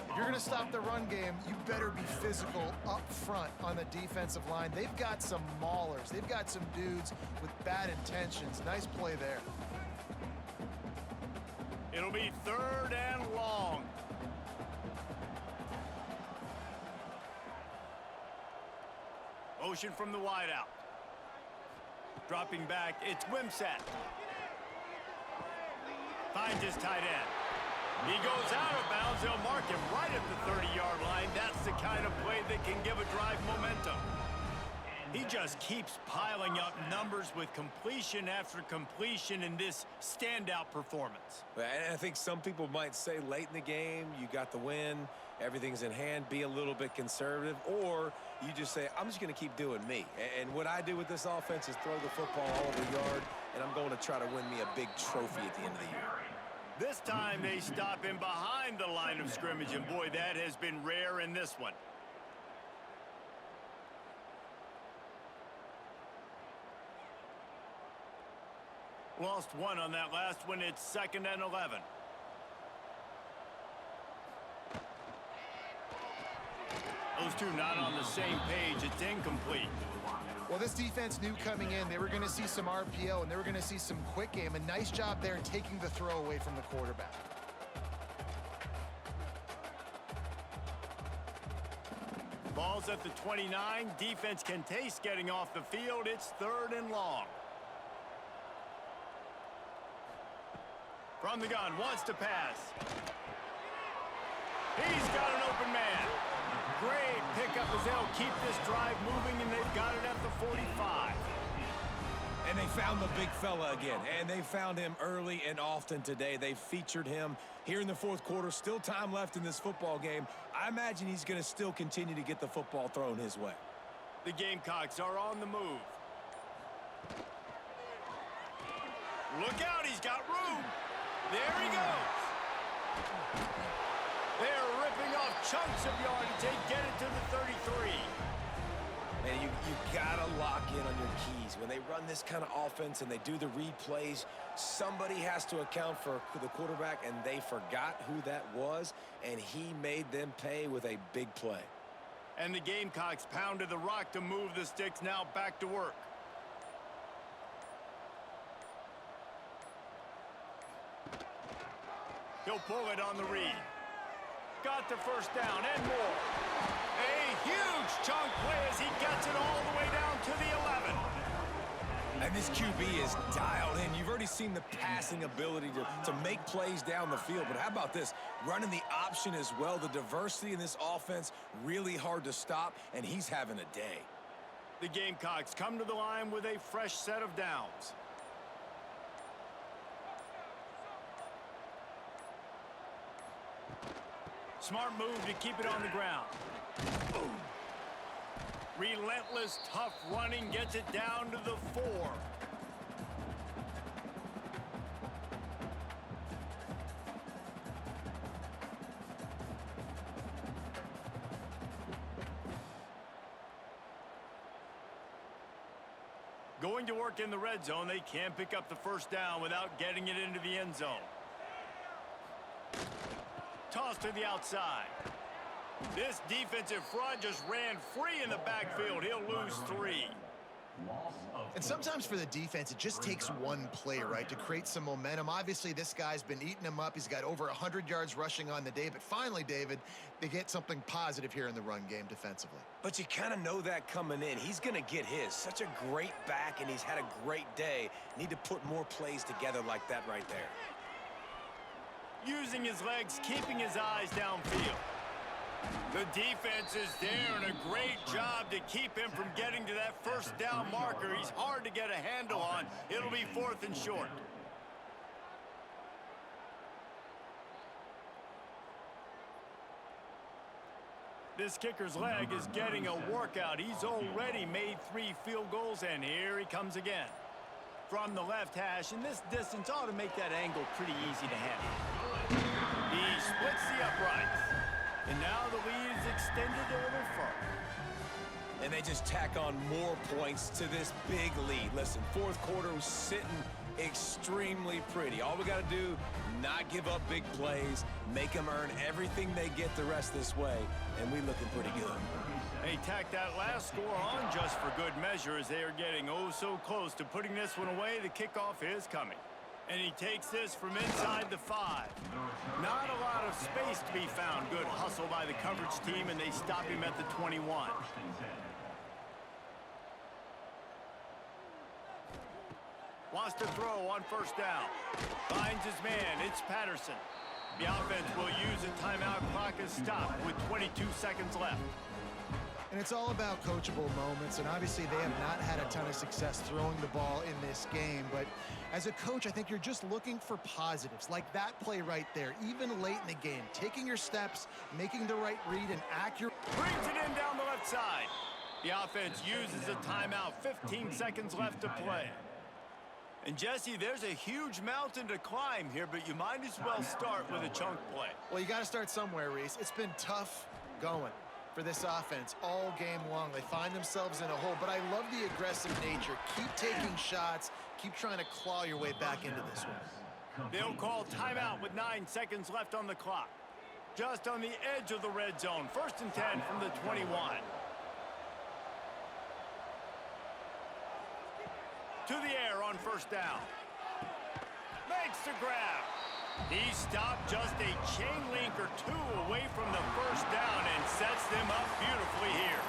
If you're going to stop the run game, you better be physical up front on the defensive line. They've got some maulers. They've got some dudes with bad intentions. Nice play there. It'll be 3rd and long. Motion from the wideout. Dropping back, it's Wimsatt. Finds his tight end. He goes out of bounds. They'll mark him right at the 30-yard line. That's the kind of play that can give a drive momentum. He just keeps piling up numbers with completion after completion in this standout performance. And I think some people might say late in the game, you got the win, everything's in hand, be a little bit conservative, or you just say, I'm just going to keep doing me. And what I do with this offense is throw the football all over the yard, and I'm going to try to win me a big trophy at the end of the year. This time they stop him behind the line of scrimmage, and boy, that has been rare in this one. Lost one on that last one. It's 2nd and 11. Those two not on the same page. It's incomplete. Well, this defense knew coming in they were going to see some RPO and they were going to see some quick game. A nice job there taking the throw away from the quarterback. Ball's at the 29. Defense can taste getting off the field. It's 3rd and long. From the gun, wants to pass. He's got an open man. Great pickup as they'll keep this drive moving, and they've got it at the 45. And they found the big fella again, and they found him early and often today. They featured him here in the 4th quarter. Still time left in this football game. I imagine he's going to still continue to get the football thrown his way. The Gamecocks are on the move. Look out, he's got room. There he goes. They're ripping off chunks of yardage. They get it to the 33. And you gotta lock in on your keys. When they run this kind of offense and they do the replays, somebody has to account for the quarterback, and they forgot who that was, and he made them pay with a big play. And the Gamecocks pounded the rock to move the sticks. Now back to work. He'll pull it on the read. Got the first down and more. A huge chunk play as he gets it all the way down to the 11. And this QB is dialed in. You've already seen the passing ability to make plays down the field. But how about this? Running the option as well. The diversity in this offense, really hard to stop, and he's having a day. The Gamecocks come to the line with a fresh set of downs. Smart move to keep it on the ground. Boom. Relentless, tough running gets it down to the 4. Going to work in the red zone, they can't pick up the first down without getting it into the end zone. Toss to the outside. This defensive front just ran free in the backfield. He'll lose 3. And sometimes for the defense, it just takes one play, right, to create some momentum. Obviously, this guy's been eating him up. He's got over 100 yards rushing on the day. But finally, David, they get something positive here in the run game defensively. But you kind of know that coming in. He's going to get his. Such a great back, and he's had a great day. Need to put more plays together like that right there. Using his legs, keeping his eyes downfield. The defense is there, and a great job to keep him from getting to that first down marker. He's hard to get a handle on. It'll be 4th and short. This kicker's leg is getting a workout. He's already made 3 field goals, and here he comes again. From the left hash, and this distance ought to make that angle pretty easy to handle. He splits the uprights. And now the lead is extended a little further. And they just tack on more points to this big lead. Listen, 4th quarter was sitting extremely pretty. All we got to do, not give up big plays, make them earn everything they get the rest this way, and we looking pretty good. They tack that last score on just for good measure as they are getting oh so close to putting this one away. The kickoff is coming. And he takes this from inside the 5. Not a lot of space to be found. Good hustle by the coverage team, and they stop him at the 21. Wants to throw on first down. Finds his man. It's Patterson. The offense will use a timeout. Clock is stopped with 22 seconds left. And it's all about coachable moments, and obviously they have not had a ton of success throwing the ball in this game. But as a coach, I think you're just looking for positives, like that play right there, even late in the game. Taking your steps, making the right read, and accurate. Brings it in down the left side. The offense uses a timeout. 15 seconds left to play. And Jesse, there's a huge mountain to climb here, but you might as well start with a chunk play. Well, you got to start somewhere, Reese. It's been tough going for this offense all game long. They find themselves in a hole, but I love the aggressive nature. Keep taking shots. Keep trying to claw your way back into this one. They'll call timeout with 9 seconds left on the clock. Just on the edge of the red zone. 1st and 10 from the 21. To the air on first down. Makes the grab. He stopped just a chain link or 2 away from the first down and sets them up beautifully here.